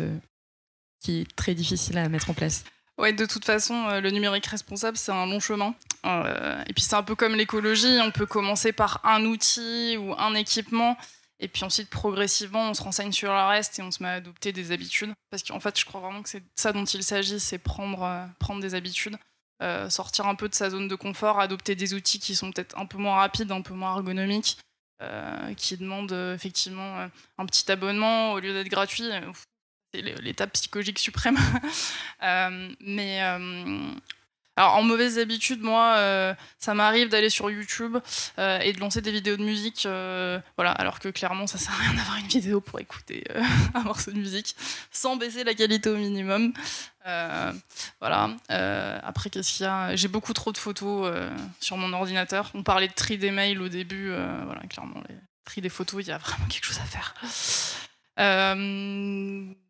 qui est très difficile à mettre en place? Ouais, de toute façon, le numérique responsable, c'est un long chemin. Et puis c'est un peu comme l'écologie, on peut commencer par un outil ou un équipement, et puis ensuite progressivement on se renseigne sur le reste et on se met à adopter des habitudes. Parce qu'en fait je crois vraiment que c'est ça dont il s'agit, c'est prendre des habitudes, sortir un peu de sa zone de confort, adopter des outils qui sont peut-être un peu moins rapides, un peu moins ergonomiques, qui demandent effectivement un petit abonnement au lieu d'être gratuit. C'est l'étape psychologique suprême. Alors, en mauvaise habitude, moi, ça m'arrive d'aller sur YouTube et de lancer des vidéos de musique. Voilà, alors que clairement, ça sert à rien d'avoir une vidéo pour écouter un morceau de musique sans baisser la qualité au minimum. Voilà. Après, qu'est-ce qu'il y a ? J'ai beaucoup trop de photos sur mon ordinateur. On parlait de tri des mails au début. Voilà, clairement, le tri des photos, il y a vraiment quelque chose à faire.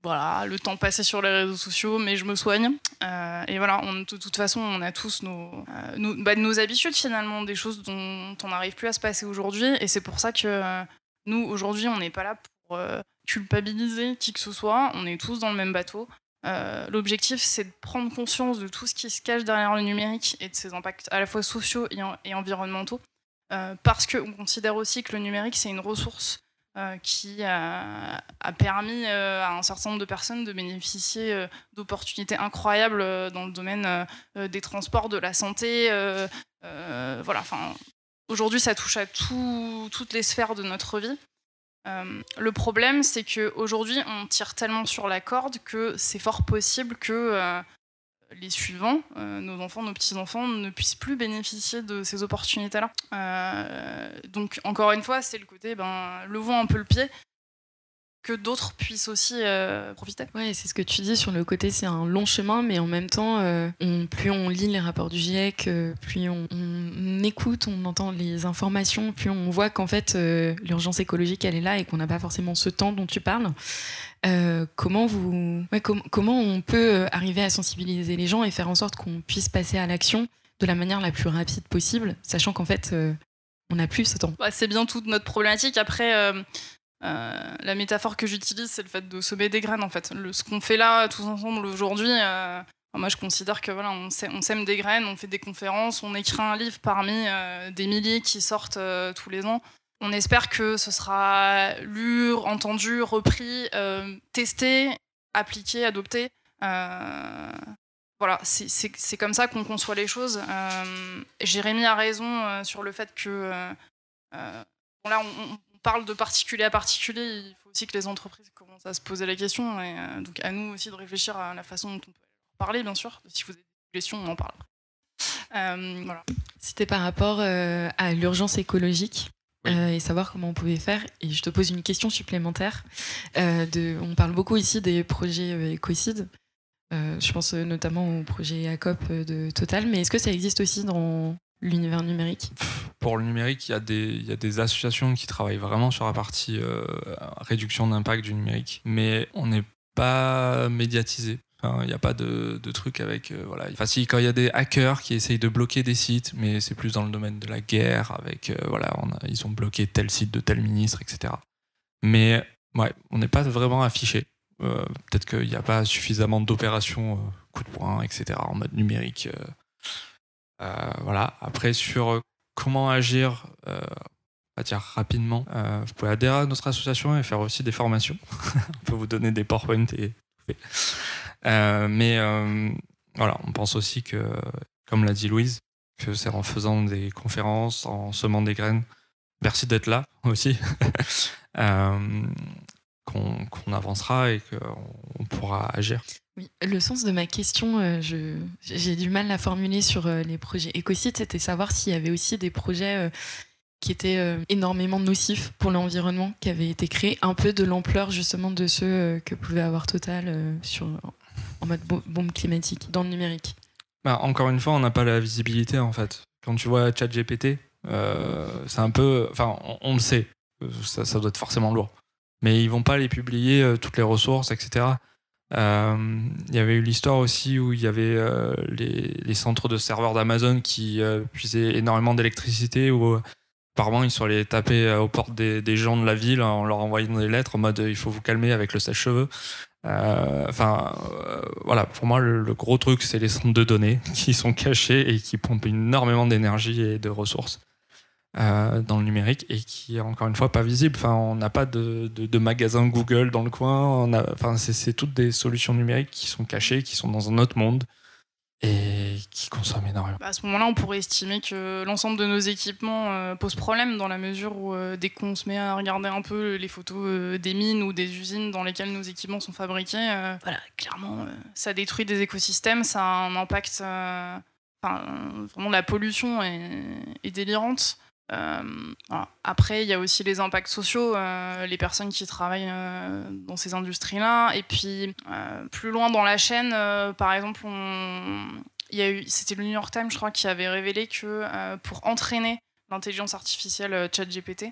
Voilà, le temps passé sur les réseaux sociaux, mais je me soigne. Et voilà, de toute façon, on a tous nos habitudes finalement, des choses dont on n'arrive plus à se passer aujourd'hui. Et c'est pour ça que nous, aujourd'hui, on n'est pas là pour culpabiliser qui que ce soit. On est tous dans le même bateau. L'objectif, c'est de prendre conscience de tout ce qui se cache derrière le numérique et de ses impacts à la fois sociaux et environnementaux. Parce qu'on considère aussi que le numérique, c'est une ressource qui a permis à un certain nombre de personnes de bénéficier d'opportunités incroyables dans le domaine des transports, de la santé. Voilà, aujourd'hui, ça touche à toutes les sphères de notre vie. Le problème, c'est qu'aujourd'hui, on tire tellement sur la corde que c'est fort possible que les suivants, nos enfants, nos petits-enfants, ne puissent plus bénéficier de ces opportunités-là. Donc, encore une fois, c'est le côté, levons un peu le pied, que d'autres puissent aussi profiter. Ouais, c'est ce que tu dis sur le côté, c'est un long chemin, mais en même temps, plus on lit les rapports du GIEC, plus on écoute, on entend les informations, plus on voit qu'en fait, l'urgence écologique, elle est là et qu'on n'a pas forcément ce temps dont tu parles. Comment on peut arriver à sensibiliser les gens et faire en sorte qu'on puisse passer à l'action de la manière la plus rapide possible, sachant qu'en fait, on n'a plus ce temps. C'est bien toute notre problématique. Après, la métaphore que j'utilise, c'est le fait de semer des graines. En fait, ce qu'on fait là tous ensemble aujourd'hui, Moi, je considère que voilà, on sème des graines, on fait des conférences, on écrit un livre parmi des milliers qui sortent tous les ans. On espère que ce sera lu, entendu, repris, testé, appliqué, adopté. Voilà, c'est comme ça qu'on conçoit les choses. Jérémy a raison sur le fait que bon, là, on parle de particulier à particulier. Il faut aussi que les entreprises commencent à se poser la question. Et donc, à nous aussi de réfléchir à la façon dont on peut parler, bien sûr. Si vous avez des questions, on en parle. Voilà. C'était par rapport à l'urgence écologique. Oui. Et savoir comment on pouvait faire. Et je te pose une question supplémentaire. On parle beaucoup ici des projets écocides. Je pense notamment au projet ACOP de Total. Mais est-ce que ça existe aussi dans l'univers numérique ? Pour le numérique, il y a des associations qui travaillent vraiment sur la partie réduction d'impact du numérique. Mais on n'est pas médiatisé. Enfin, il n'y a pas de truc avec... voilà. Enfin, si, quand il y a des hackers qui essayent de bloquer des sites, mais c'est plus dans le domaine de la guerre, avec... voilà, ils ont bloqué tel site de tel ministre, etc. Mais ouais, on n'est pas vraiment affiché. Peut-être qu'il n'y a pas suffisamment d'opérations coup de poing, etc. en mode numérique. Voilà. Après, sur comment agir... on va dire rapidement, vous pouvez adhérer à notre association et faire aussi des formations. On peut vous donner des PowerPoint et... mais voilà, on pense aussi que, comme l'a dit Louise, que c'est en faisant des conférences, en semant des graines, merci d'être là aussi, qu'on avancera et qu'on pourra agir. Oui, le sens de ma question, j'ai du mal à formuler sur les projets écocides, c'était savoir s'il y avait aussi des projets qui étaient énormément nocifs pour l'environnement, qui avaient été créés, un peu de l'ampleur justement de ceux que pouvait avoir Total en mode bombe climatique, dans le numérique. Bah, encore une fois, on n'a pas la visibilité en fait. Quand tu vois ChatGPT, c'est un peu... Enfin, on le sait, ça doit être forcément lourd. Mais ils vont pas les publier, toutes les ressources, etc. Il y avait eu l'histoire aussi où il y avait les centres de serveurs d'Amazon qui puisaient énormément d'électricité, où apparemment ils sont allés taper aux portes des gens de la ville en leur envoyant des lettres en mode il faut vous calmer avec le sèche-cheveux. Voilà, pour moi le gros truc c'est les centres de données qui sont cachés et qui pompent énormément d'énergie et de ressources dans le numérique et qui est encore une fois pas visible. Enfin, on n'a pas de magasin Google dans le coin. C'est toutes des solutions numériques qui sont cachées, qui sont dans un autre monde et qui consomment énormément. À ce moment-là, on pourrait estimer que l'ensemble de nos équipements pose problème dans la mesure où dès qu'on se met à regarder un peu les photos des mines ou des usines dans lesquelles nos équipements sont fabriqués, voilà, clairement, ça détruit des écosystèmes, ça a un impact... vraiment, la pollution est délirante. Voilà. Après, il y a aussi les impacts sociaux, les personnes qui travaillent dans ces industries-là. Et puis, plus loin dans la chaîne, par exemple, c'était le New York Times, je crois, qui avait révélé que pour entraîner l'intelligence artificielle ChatGPT,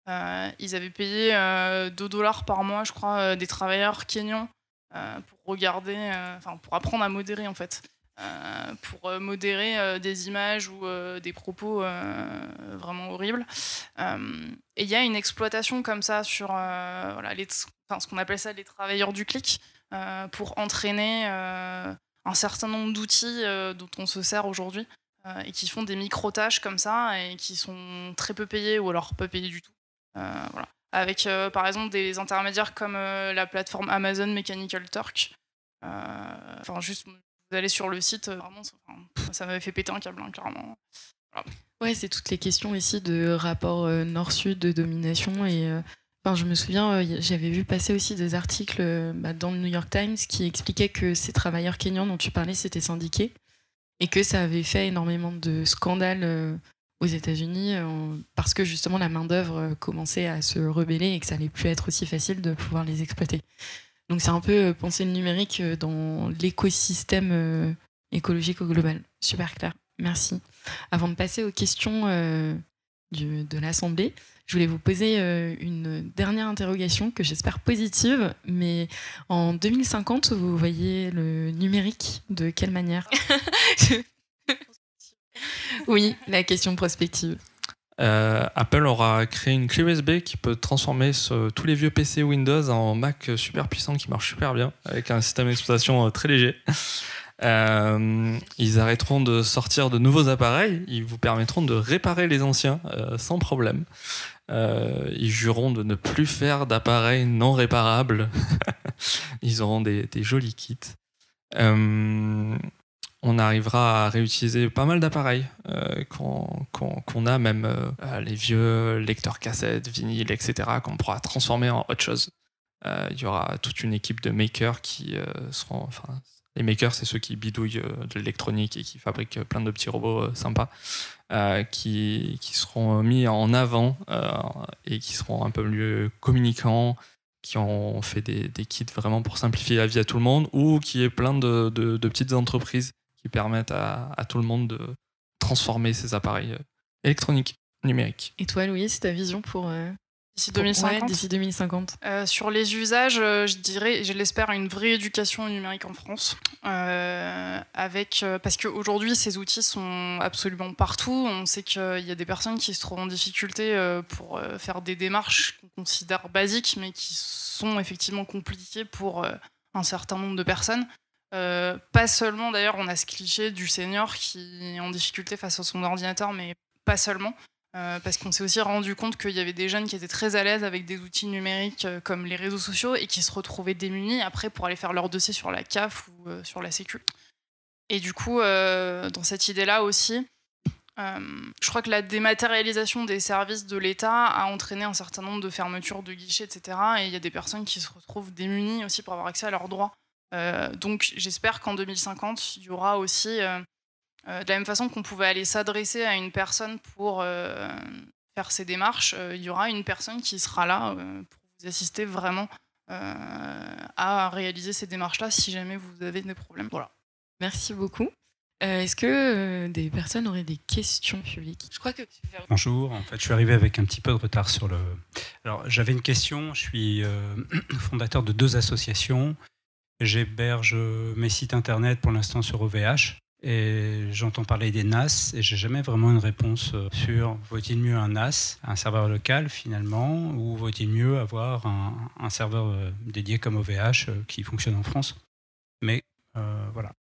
ils avaient payé $2 par mois, je crois, des travailleurs kenyans pour apprendre à modérer, en fait. Pour modérer des images ou des propos vraiment horribles. Et il y a une exploitation comme ça sur ce qu'on appelle ça les travailleurs du clic, pour entraîner un certain nombre d'outils dont on se sert aujourd'hui et qui font des micro-tâches comme ça et qui sont très peu payés ou alors pas payés du tout. Voilà. Avec par exemple des intermédiaires comme la plateforme Amazon Mechanical Turk. Juste... Vous allez sur le site, vraiment, ça m'avait fait péter un câble, hein, clairement. Voilà. Ouais, c'est toutes les questions ici de rapport nord-sud, de domination. Et je me souviens, j'avais vu passer aussi des articles dans le New York Times qui expliquaient que ces travailleurs kenyans dont tu parlais s'étaient syndiqués et que ça avait fait énormément de scandales aux États-Unis parce que justement la main-d'œuvre commençait à se rebeller et que ça allait plus être aussi facile de pouvoir les exploiter. Donc c'est un peu penser le numérique dans l'écosystème écologique au global. Super clair, merci. Avant de passer aux questions de l'Assemblée, je voulais vous poser une dernière interrogation que j'espère positive, mais en 2050, vous voyez le numérique de quelle manière ? Oui, la question prospective. Apple aura créé une clé USB qui peut transformer tous les vieux PC Windows en Mac super puissants qui marchent super bien avec un système d'exploitation très léger. Ils arrêteront de sortir de nouveaux appareils, ils vous permettront de réparer les anciens sans problème. Ils jureront de ne plus faire d'appareils non réparables. Ils auront des jolis kits. On arrivera à réutiliser pas mal d'appareils qu'on a, même les vieux lecteurs cassettes, vinyles, etc., qu'on pourra transformer en autre chose. Il y aura toute une équipe de makers qui seront... Enfin, les makers, c'est ceux qui bidouillent de l'électronique et qui fabriquent plein de petits robots sympas, qui seront mis en avant et qui seront un peu mieux communicants, qui ont fait des kits vraiment pour simplifier la vie à tout le monde, ou qui est plein de petites entreprises qui permettent à tout le monde de transformer ces appareils électroniques, numériques. Et toi, Louise, ta vision pour d'ici 2050 ouais, d'ici 2050 Sur les usages, je dirais, je l'espère, une vraie éducation numérique en France. Parce qu'aujourd'hui, ces outils sont absolument partout. On sait qu'il y a des personnes qui se trouvent en difficulté pour faire des démarches qu'on considère basiques, mais qui sont effectivement compliquées pour un certain nombre de personnes. Pas seulement, d'ailleurs, on a ce cliché du senior qui est en difficulté face à son ordinateur, mais pas seulement. Parce qu'on s'est aussi rendu compte qu'il y avait des jeunes qui étaient très à l'aise avec des outils numériques comme les réseaux sociaux et qui se retrouvaient démunis après pour aller faire leur dossier sur la CAF ou sur la Sécu. Et du coup, dans cette idée-là aussi, je crois que la dématérialisation des services de l'État a entraîné un certain nombre de fermetures de guichets, etc. Et il y a des personnes qui se retrouvent démunies aussi pour avoir accès à leurs droits. Donc j'espère qu'en 2050, il y aura aussi... de la même façon qu'on pouvait aller s'adresser à une personne pour faire ces démarches, il y aura une personne qui sera là pour vous assister vraiment à réaliser ces démarches-là si jamais vous avez des problèmes. Voilà. Merci beaucoup. Est-ce que des personnes auraient des questions publiques ? Je crois que... Bonjour, en fait je suis arrivé avec un petit peu de retard sur le... Alors j'avais une question, je suis fondateur de 2 associations, j'héberge mes sites internet pour l'instant sur OVH. Et j'entends parler des NAS et j'ai jamais vraiment une réponse sur vaut-il mieux un NAS, un serveur local finalement, ou vaut-il mieux avoir un serveur dédié comme OVH qui fonctionne en France. Mais voilà.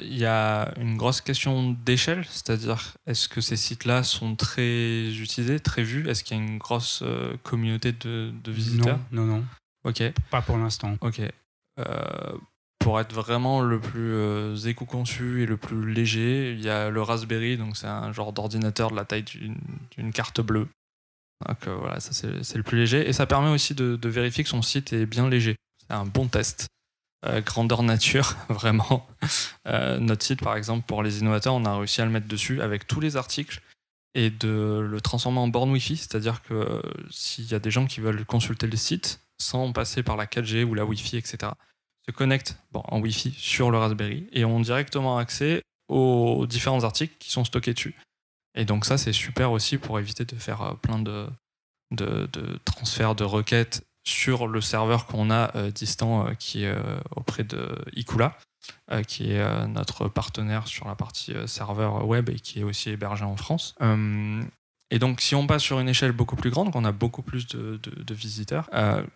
Il y a une grosse question d'échelle, c'est-à-dire est-ce que ces sites-là sont très utilisés, très vus ? Est-ce qu'il y a une grosse communauté de visiteurs ? Non. Ok. Pas pour l'instant. Ok. Pour être vraiment le plus éco-conçu et le plus léger, il y a le Raspberry, donc c'est un genre d'ordinateur de la taille d'une carte bleue. Donc voilà, ça c'est le plus léger. Et ça permet aussi de vérifier que son site est bien léger. C'est un bon test. Grandeur nature, vraiment. Notre site, par exemple, pour les innovateurs, on a réussi à le mettre dessus avec tous les articles et de le transformer en borne Wi-Fi, c'est-à-dire que s'il y a des gens qui veulent consulter le site sans passer par la 4G ou la Wi-Fi, etc., se connectent en Wi-Fi sur le Raspberry et ont directement accès aux différents articles qui sont stockés dessus. Et donc ça, c'est super aussi pour éviter de faire plein de transferts de requêtes sur le serveur qu'on a distant qui est auprès de Ikula, qui est notre partenaire sur la partie serveur web et qui est aussi hébergé en France. Et donc si on passe sur une échelle beaucoup plus grande, qu'on a beaucoup plus de visiteurs,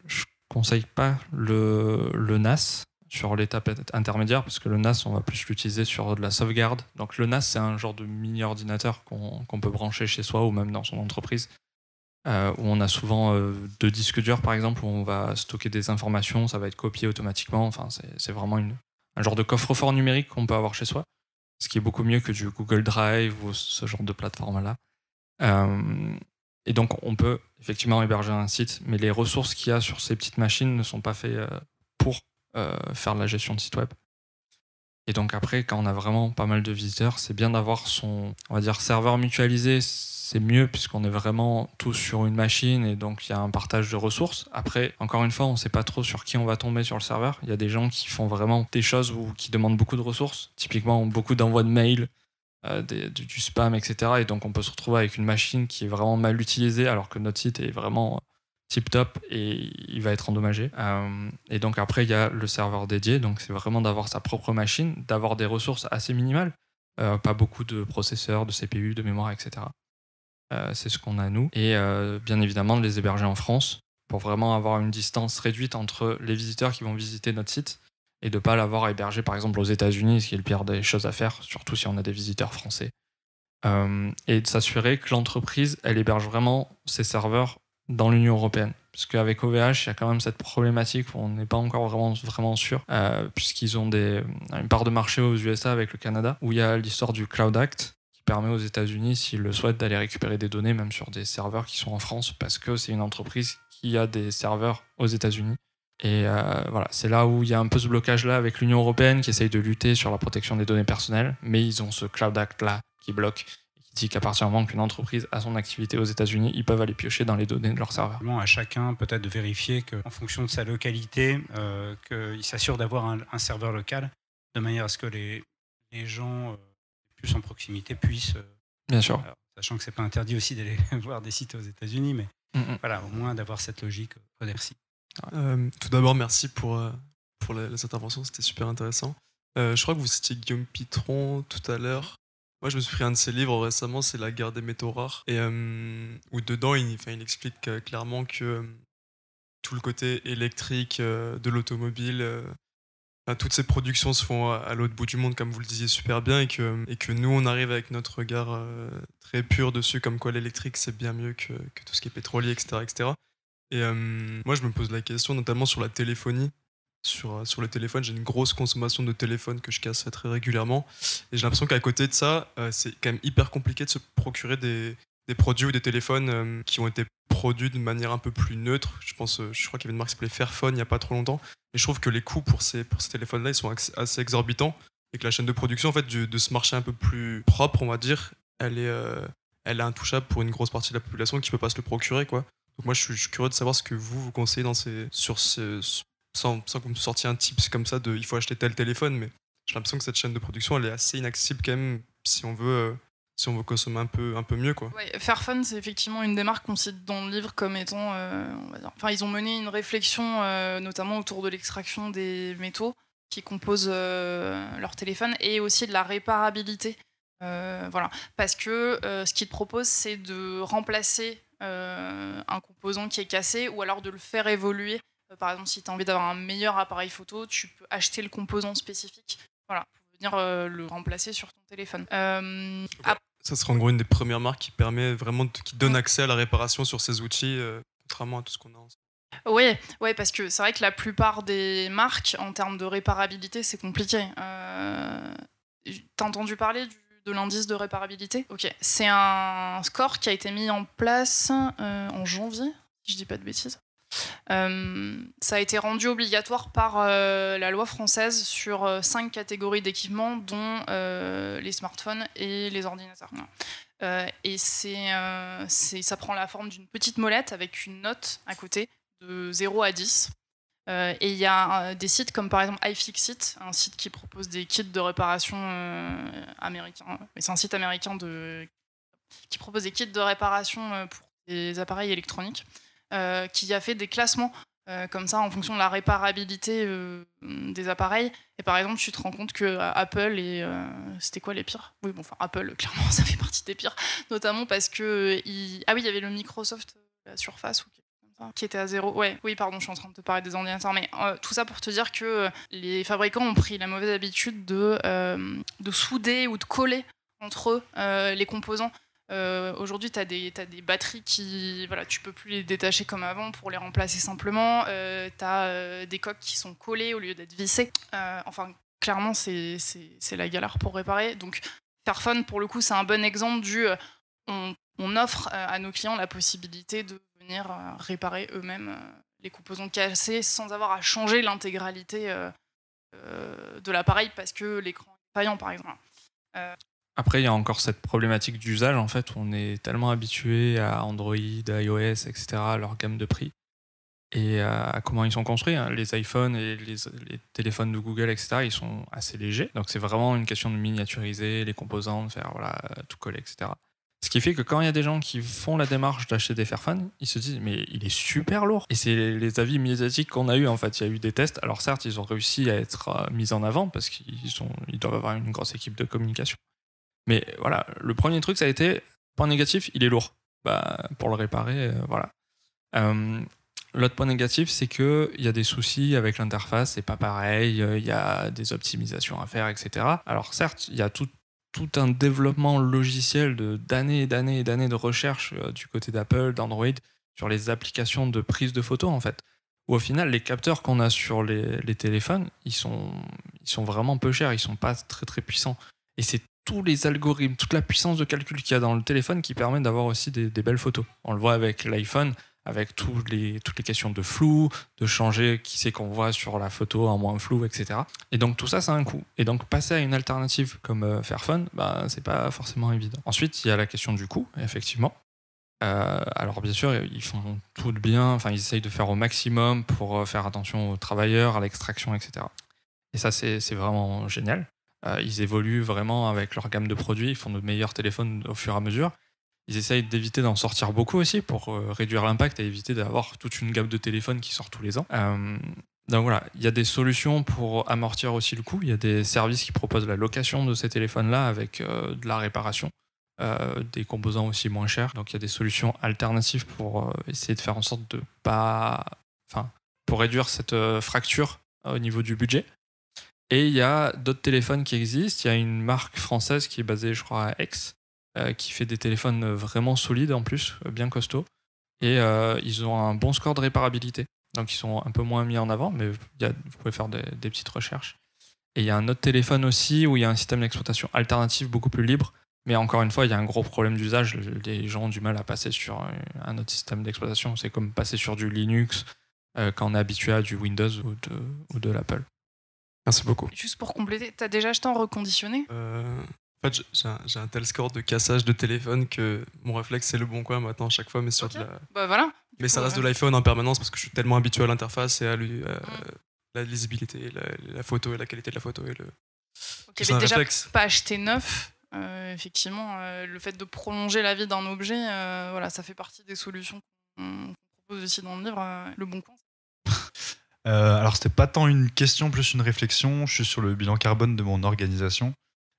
je conseille pas le NAS sur l'étape intermédiaire, parce que le NAS, on va plus l'utiliser sur de la sauvegarde. Donc le NAS, c'est un genre de mini-ordinateur qu'on peut brancher chez soi ou même dans son entreprise, où on a souvent 2 disques durs, par exemple, où on va stocker des informations, ça va être copié automatiquement. Enfin, c'est vraiment un genre de coffre-fort numérique qu'on peut avoir chez soi, ce qui est beaucoup mieux que du Google Drive ou ce genre de plateforme-là. Et donc, on peut effectivement héberger un site, mais les ressources qu'il y a sur ces petites machines ne sont pas faites pour faire de la gestion de site web. Et donc après, quand on a vraiment pas mal de visiteurs, c'est bien d'avoir son, on va dire, serveur mutualisé. C'est mieux puisqu'on est vraiment tous sur une machine et donc il y a un partage de ressources. Après, encore une fois, on ne sait pas trop sur qui on va tomber sur le serveur. Il y a des gens qui font vraiment des choses qui demandent beaucoup de ressources, typiquement beaucoup d'envois de mails, du spam, etc. Et donc on peut se retrouver avec une machine qui est vraiment mal utilisée alors que notre site est vraiment tip-top et il va être endommagé. Et donc après, il y a le serveur dédié, donc c'est vraiment d'avoir sa propre machine, d'avoir des ressources assez minimales, pas beaucoup de processeurs, de CPU, de mémoire, etc. C'est ce qu'on a nous. Et bien évidemment de les héberger en France pour vraiment avoir une distance réduite entre les visiteurs qui vont visiter notre site et de ne pas l'avoir hébergé par exemple aux États-Unis, ce qui est le pire des choses à faire, surtout si on a des visiteurs français. Et de s'assurer que l'entreprise, elle héberge vraiment ses serveurs dans l'Union européenne. Parce qu'avec OVH, il y a quand même cette problématique où on n'est pas encore vraiment sûr, puisqu'ils ont une part de marché aux USA avec le Canada, où il y a l'histoire du Cloud Act, qui permet aux États-Unis, s'ils le souhaitent, d'aller récupérer des données, même sur des serveurs qui sont en France, parce que c'est une entreprise qui a des serveurs aux États-Unis. Et voilà, c'est là où il y a un peu ce blocage-là avec l'Union européenne qui essaye de lutter sur la protection des données personnelles, mais ils ont ce Cloud Act-là qui bloque, et qui dit qu'à partir du moment qu'une entreprise a son activité aux États-Unis, ils peuvent aller piocher dans les données de leur serveur. À chacun peut-être de vérifier qu'en fonction de sa localité, qu'il s'assure d'avoir un serveur local, de manière à ce que les gens plus en proximité puissent... Bien sûr. Alors, sachant que c'est pas interdit aussi d'aller voir des sites aux États-Unis, mais voilà, au moins d'avoir cette logique remercie. Tout d'abord, merci pour les interventions, c'était super intéressant. Je crois que vous citiez Guillaume Pitron tout à l'heure. Moi, je me suis pris un de ses livres récemment, c'est La guerre des métaux rares, et où dedans, il explique clairement que tout le côté électrique de l'automobile, toutes ces productions se font à l'autre bout du monde, comme vous le disiez super bien, et que nous, on arrive avec notre regard très pur dessus, comme quoi l'électrique, c'est bien mieux que tout ce qui est pétrolier, etc. etc. Et moi, je me pose la question, notamment sur la téléphonie. Sur le téléphone, j'ai une grosse consommation de téléphone que je casse très régulièrement. Et j'ai l'impression qu'à côté de ça, c'est quand même hyper compliqué de se procurer des produits ou des téléphones qui ont été produits de manière un peu plus neutre. Je crois qu'il y avait une marque qui s'appelait Fairphone il n'y a pas trop longtemps. Et je trouve que les coûts pour ces téléphones-là, ils sont assez exorbitants. Et que la chaîne de production, en fait, de ce marché un peu plus propre, on va dire, elle est intouchable pour une grosse partie de la population qui ne peut pas se le procurer, quoi. Donc moi, je suis curieux de savoir ce que vous conseillez sans que vous me sortiez un tips comme ça de il faut acheter tel téléphone, mais j'ai l'impression que cette chaîne de production, elle est assez inaccessible quand même si on veut consommer un peu mieux, quoi. Ouais, Fairphone, c'est effectivement une des marques qu'on cite dans le livre comme étant, on va dire, enfin, ils ont mené une réflexion notamment autour de l'extraction des métaux qui composent leur téléphone et aussi de la réparabilité. Voilà, parce que ce qu'ils te proposent, c'est de remplacer un composant qui est cassé ou alors de le faire évoluer. Par exemple, si tu as envie d'avoir un meilleur appareil photo, tu peux acheter le composant spécifique, voilà, pour venir le remplacer sur ton téléphone. Ça sera en gros une des premières marques qui permet vraiment qui donne accès à la réparation sur ces outils, contrairement à tout ce qu'on a ensemble. Oui, parce que c'est vrai que la plupart des marques, en termes de réparabilité, c'est compliqué. T'as entendu parler de l'indice de réparabilité ? Ok, c'est un score qui a été mis en place en janvier, si je dis pas de bêtises. Ça a été rendu obligatoire par la loi française sur 5 catégories d'équipements, dont les smartphones et les ordinateurs. Et ça prend la forme d'une petite molette avec une note à côté de 0 à 10. Et il y a des sites comme par exemple iFixit, un site qui propose des kits de réparation américains. C'est un site américain qui propose des kits de réparation pour des appareils électroniques. Qui a fait des classements comme ça en fonction de la réparabilité des appareils. Et par exemple, tu te rends compte que Apple c'était quoi les pires ? Oui, bon, enfin Apple, clairement, ça fait partie des pires, notamment parce que il y avait le Microsoft, la Surface ou quelque chose comme ça, qui était à 0. Ouais, oui, pardon, je suis en train de te parler des ordinateurs, mais tout ça pour te dire que les fabricants ont pris la mauvaise habitude de souder ou de coller entre eux les composants. Aujourd'hui, tu as des batteries qui, voilà, tu peux plus les détacher comme avant pour les remplacer simplement. Tu as des coques qui sont collées au lieu d'être vissées. Enfin, clairement, c'est la galère pour réparer. Donc, Fairphone, pour le coup, c'est un bon exemple on offre à nos clients la possibilité de venir réparer eux-mêmes les composants cassés sans avoir à changer l'intégralité de l'appareil parce que l'écran est défaillant, par exemple. Après, il y a encore cette problématique d'usage. En fait, on est tellement habitué à Android, à iOS, etc., à leur gamme de prix et à comment ils sont construits. Les iPhones et les téléphones de Google, etc., ils sont assez légers. Donc, c'est vraiment une question de miniaturiser les composants, de faire tout coller, etc. Ce qui fait que quand il y a des gens qui font la démarche d'acheter des Fairphone, ils se disent mais il est super lourd. Et c'est les avis médiatiques qu'on a eu en fait. Il y a eu des tests. Alors certes, ils ont réussi à être mis en avant parce qu'ils doivent avoir une grosse équipe de communication. Mais voilà, le premier truc, ça a été, point négatif, il est lourd. Pour le réparer, voilà. L'autre point négatif, c'est qu'il y a des soucis avec l'interface, c'est pas pareil, il y a des optimisations à faire, etc. Alors certes, il y a tout un développement logiciel d'années et d'années et d'années de recherche du côté d'Apple, d'Android, sur les applications de prise de photos, en fait. Où au final, les capteurs qu'on a sur les téléphones, ils sont vraiment peu chers, ils sont pas très très puissants. Et c'est tous les algorithmes, toute la puissance de calcul qu'il y a dans le téléphone qui permet d'avoir aussi des belles photos. On le voit avec l'iPhone, avec toutes les questions de flou, de changer qui c'est qu'on voit sur la photo en moins flou, etc. Et donc tout ça, ça a un coût. Et donc passer à une alternative comme Fairphone, c'est pas forcément évident. Ensuite, il y a la question du coût, effectivement. Alors bien sûr, ils font tout de bien, enfin ils essayent de faire au maximum pour faire attention aux travailleurs, à l'extraction, etc. Et ça, c'est vraiment génial. Ils évoluent vraiment avec leur gamme de produits, ils font de meilleurs téléphones au fur et à mesure. Ils essayent d'éviter d'en sortir beaucoup aussi pour réduire l'impact et éviter d'avoir toute une gamme de téléphones qui sort tous les ans. Donc voilà, il y a des solutions pour amortir aussi le coût. Il y a des services qui proposent la location de ces téléphones-là avec de la réparation, des composants aussi moins chers. Donc il y a des solutions alternatives pour essayer de faire en sorte de pas... Enfin, pour réduire cette fracture au niveau du budget. Et il y a d'autres téléphones qui existent. Il y a une marque française qui est basée, je crois, à Aix, qui fait des téléphones vraiment solides en plus, bien costauds. Et ils ont un bon score de réparabilité. Donc ils sont un peu moins mis en avant, mais vous pouvez faire des petites recherches. Et il y a un autre téléphone aussi où il y a un système d'exploitation alternatif beaucoup plus libre. Mais encore une fois, il y a un gros problème d'usage. Les gens ont du mal à passer sur un autre système d'exploitation. C'est comme passer sur du Linux quand on est habitué à du Windows ou de l'Apple. Merci beaucoup. Juste pour compléter, t'as déjà acheté en reconditionné ? En fait, j'ai un tel score de cassage de téléphone que mon réflexe c'est le bon coin maintenant à chaque fois, mais sur de la... Bah voilà. Mais ça reste de l'iPhone en permanence parce que je suis tellement habitué à l'interface et à la lisibilité, la photo et la qualité de la photo et le. Ok, mais déjà pas acheter neuf. Effectivement, le fait de prolonger la vie d'un objet, voilà, ça fait partie des solutions qu'on propose aussi dans le livre. Le bon coin. Alors c'était pas tant une question, plus une réflexion. Je suis sur le bilan carbone de mon organisation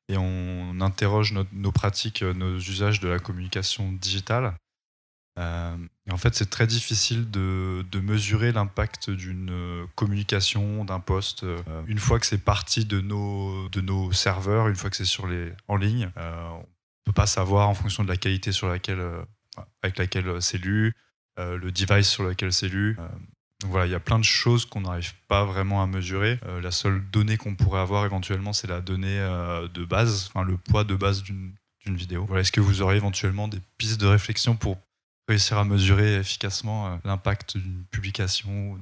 et on interroge nos pratiques, nos usages de la communication digitale. Et en fait, c'est très difficile de mesurer l'impact d'une communication, d'un post. Une fois que c'est parti de nos serveurs, une fois que c'est en ligne, on peut pas savoir en fonction de la qualité avec laquelle c'est lu, le device sur lequel c'est lu. Donc voilà, il y a plein de choses qu'on n'arrive pas vraiment à mesurer. La seule donnée qu'on pourrait avoir éventuellement, c'est la donnée de base, enfin le poids de base d'une vidéo. Voilà, est-ce que vous aurez éventuellement des pistes de réflexion pour réussir à mesurer efficacement l'impact d'une publication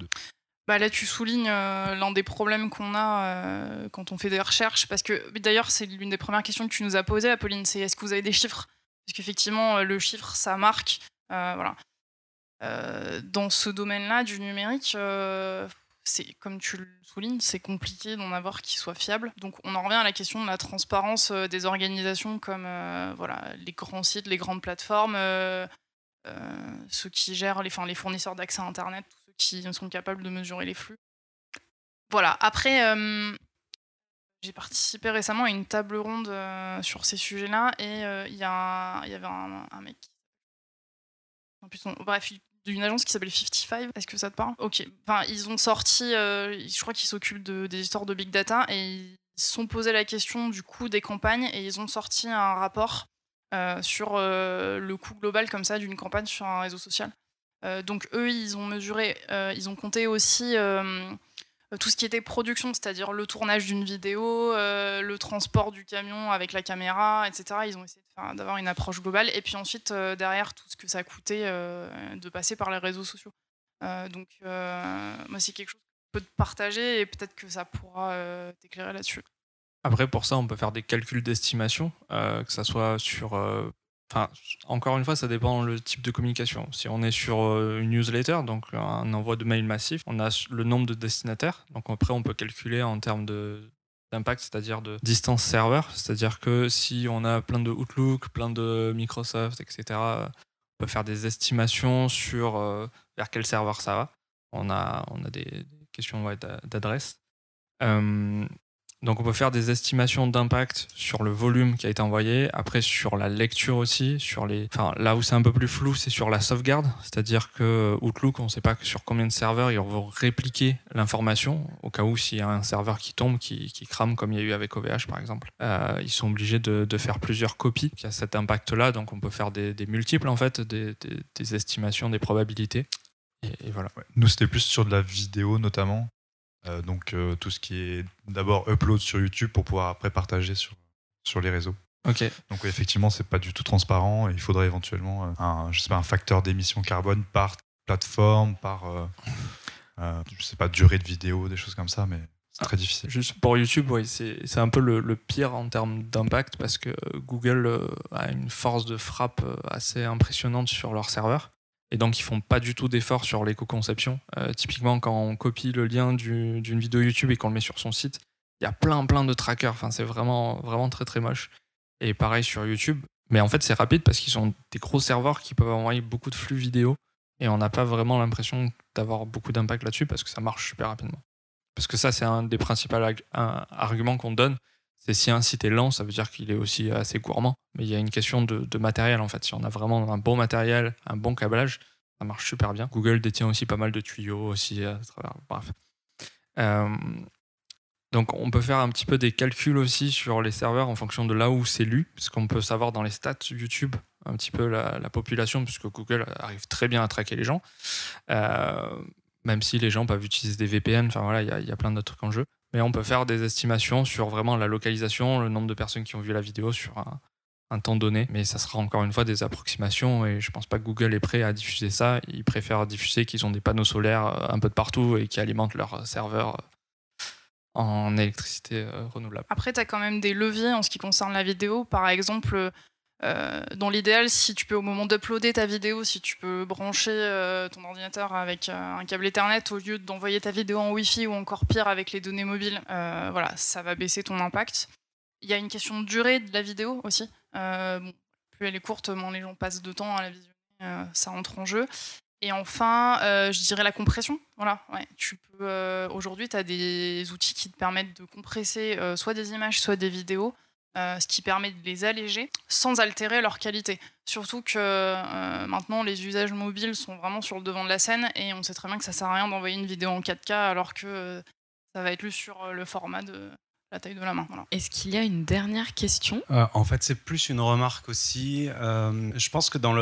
Là, tu soulignes l'un des problèmes qu'on a quand on fait des recherches, parce que d'ailleurs, c'est l'une des premières questions que tu nous as posées, Apolline, c'est est-ce que vous avez des chiffres ? Parce qu'effectivement, le chiffre, ça marque. Voilà. Dans ce domaine-là du numérique, c'est, comme tu le soulignes, c'est compliqué d'en avoir qui soit fiable. Donc on en revient à la question de la transparence des organisations comme les grands sites, les grandes plateformes, ceux qui gèrent les fournisseurs d'accès à Internet, tous ceux qui sont capables de mesurer les flux. Voilà. Après, j'ai participé récemment à une table ronde sur ces sujets-là et il y avait un mec d'une agence qui s'appelle 55. Est-ce que ça te parle ? Ok. Enfin, ils ont sorti, je crois qu'ils s'occupent des histoires de big data et ils se sont posé la question du coût des campagnes et ils ont sorti un rapport sur le coût global comme ça d'une campagne sur un réseau social. Donc eux, ils ont mesuré, ils ont compté aussi tout ce qui était production, c'est-à-dire le tournage d'une vidéo, le transport du camion avec la caméra, etc. Ils ont essayé d'avoir une approche globale. Et puis ensuite, derrière, tout ce que ça coûtait de passer par les réseaux sociaux. Donc, moi, c'est quelque chose que je peux te partager et peut-être que ça pourra t'éclairer là-dessus. Après, pour ça, on peut faire des calculs d'estimation, que ça soit sur... encore une fois, ça dépend le type de communication. Si on est sur une newsletter, donc un envoi de mail massif, on a le nombre de destinataires. Donc après, on peut calculer en termes d'impact, c'est-à-dire de distance serveur. C'est-à-dire que si on a plein de Outlook, plein de Microsoft, etc., on peut faire des estimations sur vers quel serveur ça va. On a des questions d'adresse. Donc on peut faire des estimations d'impact sur le volume qui a été envoyé, après sur la lecture aussi, là où c'est un peu plus flou, c'est sur la sauvegarde, c'est-à-dire que Outlook, on ne sait pas sur combien de serveurs ils vont répliquer l'information, au cas où s'il y a un serveur qui tombe, qui crame comme il y a eu avec OVH par exemple. Ils sont obligés de faire plusieurs copies, il y a cet impact-là, donc on peut faire des multiples en fait, des estimations, des probabilités. Et voilà. Ouais. Nous, c'était plus sur de la vidéo notamment. Donc tout ce qui est d'abord upload sur YouTube pour pouvoir après partager sur les réseaux. Ok. Donc effectivement, c'est pas du tout transparent et il faudrait éventuellement un facteur d'émission carbone par plateforme, par durée de vidéo, des choses comme ça, mais c'est très difficile. Juste pour YouTube, oui, c'est un peu le pire en termes d'impact parce que Google a une force de frappe assez impressionnante sur leur serveur. Et donc, ils font pas du tout d'efforts sur l'éco-conception. Typiquement, quand on copie le lien d'une vidéo YouTube et qu'on le met sur son site, il y a plein de trackers. Enfin, c'est vraiment, vraiment très, très moche. Et pareil sur YouTube. Mais en fait, c'est rapide parce qu'ils ont des gros serveurs qui peuvent envoyer beaucoup de flux vidéo. Et on n'a pas vraiment l'impression d'avoir beaucoup d'impact là-dessus parce que ça marche super rapidement. Parce que ça, c'est un des principaux arguments qu'on donne. C'est si un site est lent, ça veut dire qu'il est aussi assez gourmand. Mais il y a une question de matériel en fait. Si on a vraiment un bon matériel, un bon câblage, ça marche super bien. Google détient aussi pas mal de tuyaux aussi à travers. Bref. Donc on peut faire un petit peu des calculs aussi sur les serveurs en fonction de là où c'est lu, parce qu'on peut savoir dans les stats YouTube un petit peu la population, puisque Google arrive très bien à traquer les gens. Même si les gens peuvent utiliser des VPN, enfin voilà, il y a plein d'autres trucs en jeu. Mais on peut faire des estimations sur vraiment la localisation, le nombre de personnes qui ont vu la vidéo sur un temps donné. Mais ça sera encore une fois des approximations et je pense pas que Google est prêt à diffuser ça. Ils préfèrent diffuser qu'ils ont des panneaux solaires un peu de partout et qui alimentent leur serveur en électricité renouvelable. Après, tu as quand même des leviers en ce qui concerne la vidéo. Par exemple, dans l'idéal, si tu peux au moment d'uploader ta vidéo, si tu peux brancher ton ordinateur avec un câble Ethernet au lieu d'envoyer ta vidéo en Wi-Fi ou encore pire avec les données mobiles, voilà, ça va baisser ton impact. Il y a une question de durée de la vidéo aussi. Plus elle est courte, moins les gens passent de temps à la visionner, ça entre en jeu. Et enfin, je dirais la compression. Voilà, ouais, aujourd'hui, tu as des outils qui te permettent de compresser soit des images, soit des vidéos. Ce qui permet de les alléger sans altérer leur qualité. Surtout que maintenant, les usages mobiles sont vraiment sur le devant de la scène et on sait très bien que ça sert à rien d'envoyer une vidéo en 4K alors que ça va être lu sur le format de la taille de la main. Voilà. Est-ce qu'il y a une dernière question ? En fait, c'est plus une remarque aussi. Je pense que dans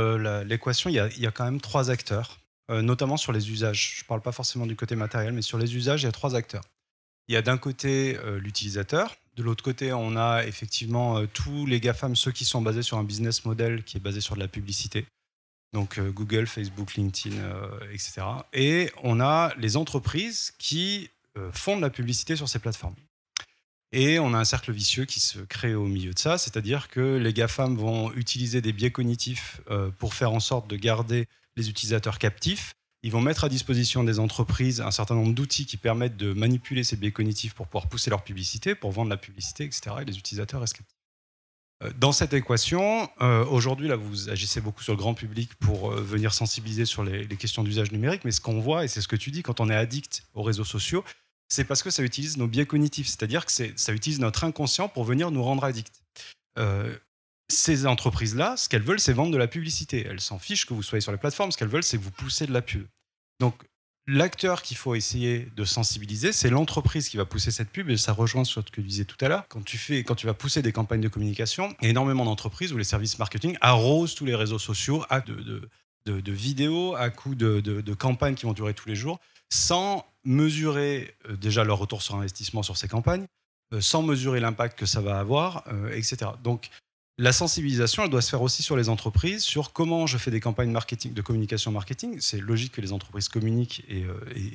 l'équation, il y a quand même 3 acteurs, notamment sur les usages. Je ne parle pas forcément du côté matériel, mais sur les usages, il y a 3 acteurs. Il y a d'un côté l'utilisateur. De l'autre côté, on a effectivement tous les GAFAM, ceux qui sont basés sur un business model qui est basé sur de la publicité. Donc Google, Facebook, LinkedIn, etc. Et on a les entreprises qui font de la publicité sur ces plateformes. Et on a un cercle vicieux qui se crée au milieu de ça, c'est-à-dire que les GAFAM vont utiliser des biais cognitifs pour faire en sorte de garder les utilisateurs captifs. Ils vont mettre à disposition des entreprises un certain nombre d'outils qui permettent de manipuler ces biais cognitifs pour pouvoir pousser leur publicité, pour vendre la publicité, etc. Et les utilisateurs restent captifs. Dans cette équation, aujourd'hui, là, vous agissez beaucoup sur le grand public pour venir sensibiliser sur les questions d'usage numérique, mais ce qu'on voit, et c'est ce que tu dis, quand on est addict aux réseaux sociaux, c'est parce que ça utilise nos biais cognitifs, c'est-à-dire que ça utilise notre inconscient pour venir nous rendre addicts. Ces entreprises-là, ce qu'elles veulent, c'est vendre de la publicité. Elles s'en fichent que vous soyez sur les plateformes. Ce qu'elles veulent, c'est que vous poussez de la pub. Donc, l'acteur qu'il faut essayer de sensibiliser, c'est l'entreprise qui va pousser cette pub. Et ça rejoint sur ce que tu disais tout à l'heure. Quand tu vas pousser des campagnes de communication, énormément d'entreprises où les services marketing arrosent tous les réseaux sociaux à de vidéos, à coups de campagnes qui vont durer tous les jours, sans mesurer déjà leur retour sur investissement sur ces campagnes, sans mesurer l'impact que ça va avoir, etc. Donc, la sensibilisation, elle doit se faire aussi sur les entreprises, sur comment je fais des campagnes marketing, de communication marketing. C'est logique que les entreprises communiquent et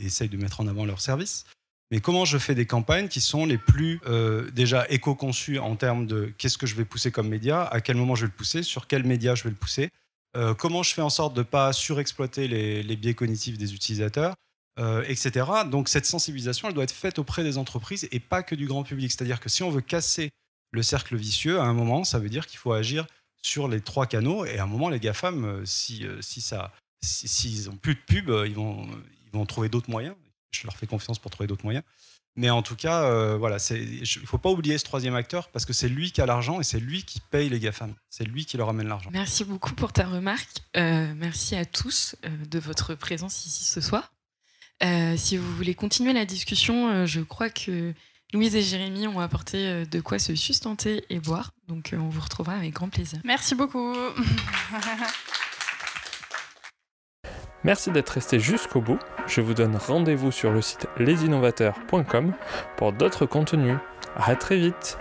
essayent de mettre en avant leurs services. Mais comment je fais des campagnes qui sont les plus déjà éco-conçues en termes de qu'est-ce que je vais pousser comme média, à quel moment je vais le pousser, sur quel média je vais le pousser, comment je fais en sorte de ne pas surexploiter les biais cognitifs des utilisateurs, etc. Donc cette sensibilisation, elle doit être faite auprès des entreprises et pas que du grand public. C'est-à-dire que si on veut casser le cercle vicieux, à un moment, ça veut dire qu'il faut agir sur les 3 canaux. Et à un moment, les GAFAM, s'ils n'ont plus de pub, ils vont trouver d'autres moyens. je leur fais confiance pour trouver d'autres moyens. Mais en tout cas, voilà, il ne faut pas oublier ce troisième acteur parce que c'est lui qui a l'argent et c'est lui qui paye les GAFAM. C'est lui qui leur amène l'argent. Merci beaucoup pour ta remarque. Merci à tous de votre présence ici ce soir. Si vous voulez continuer la discussion, je crois que Louise et Jérémy ont apporté de quoi se sustenter et boire. Donc on vous retrouvera avec grand plaisir. Merci beaucoup. Merci d'être resté jusqu'au bout. Je vous donne rendez-vous sur le site lesinnovateurs.com pour d'autres contenus. À très vite.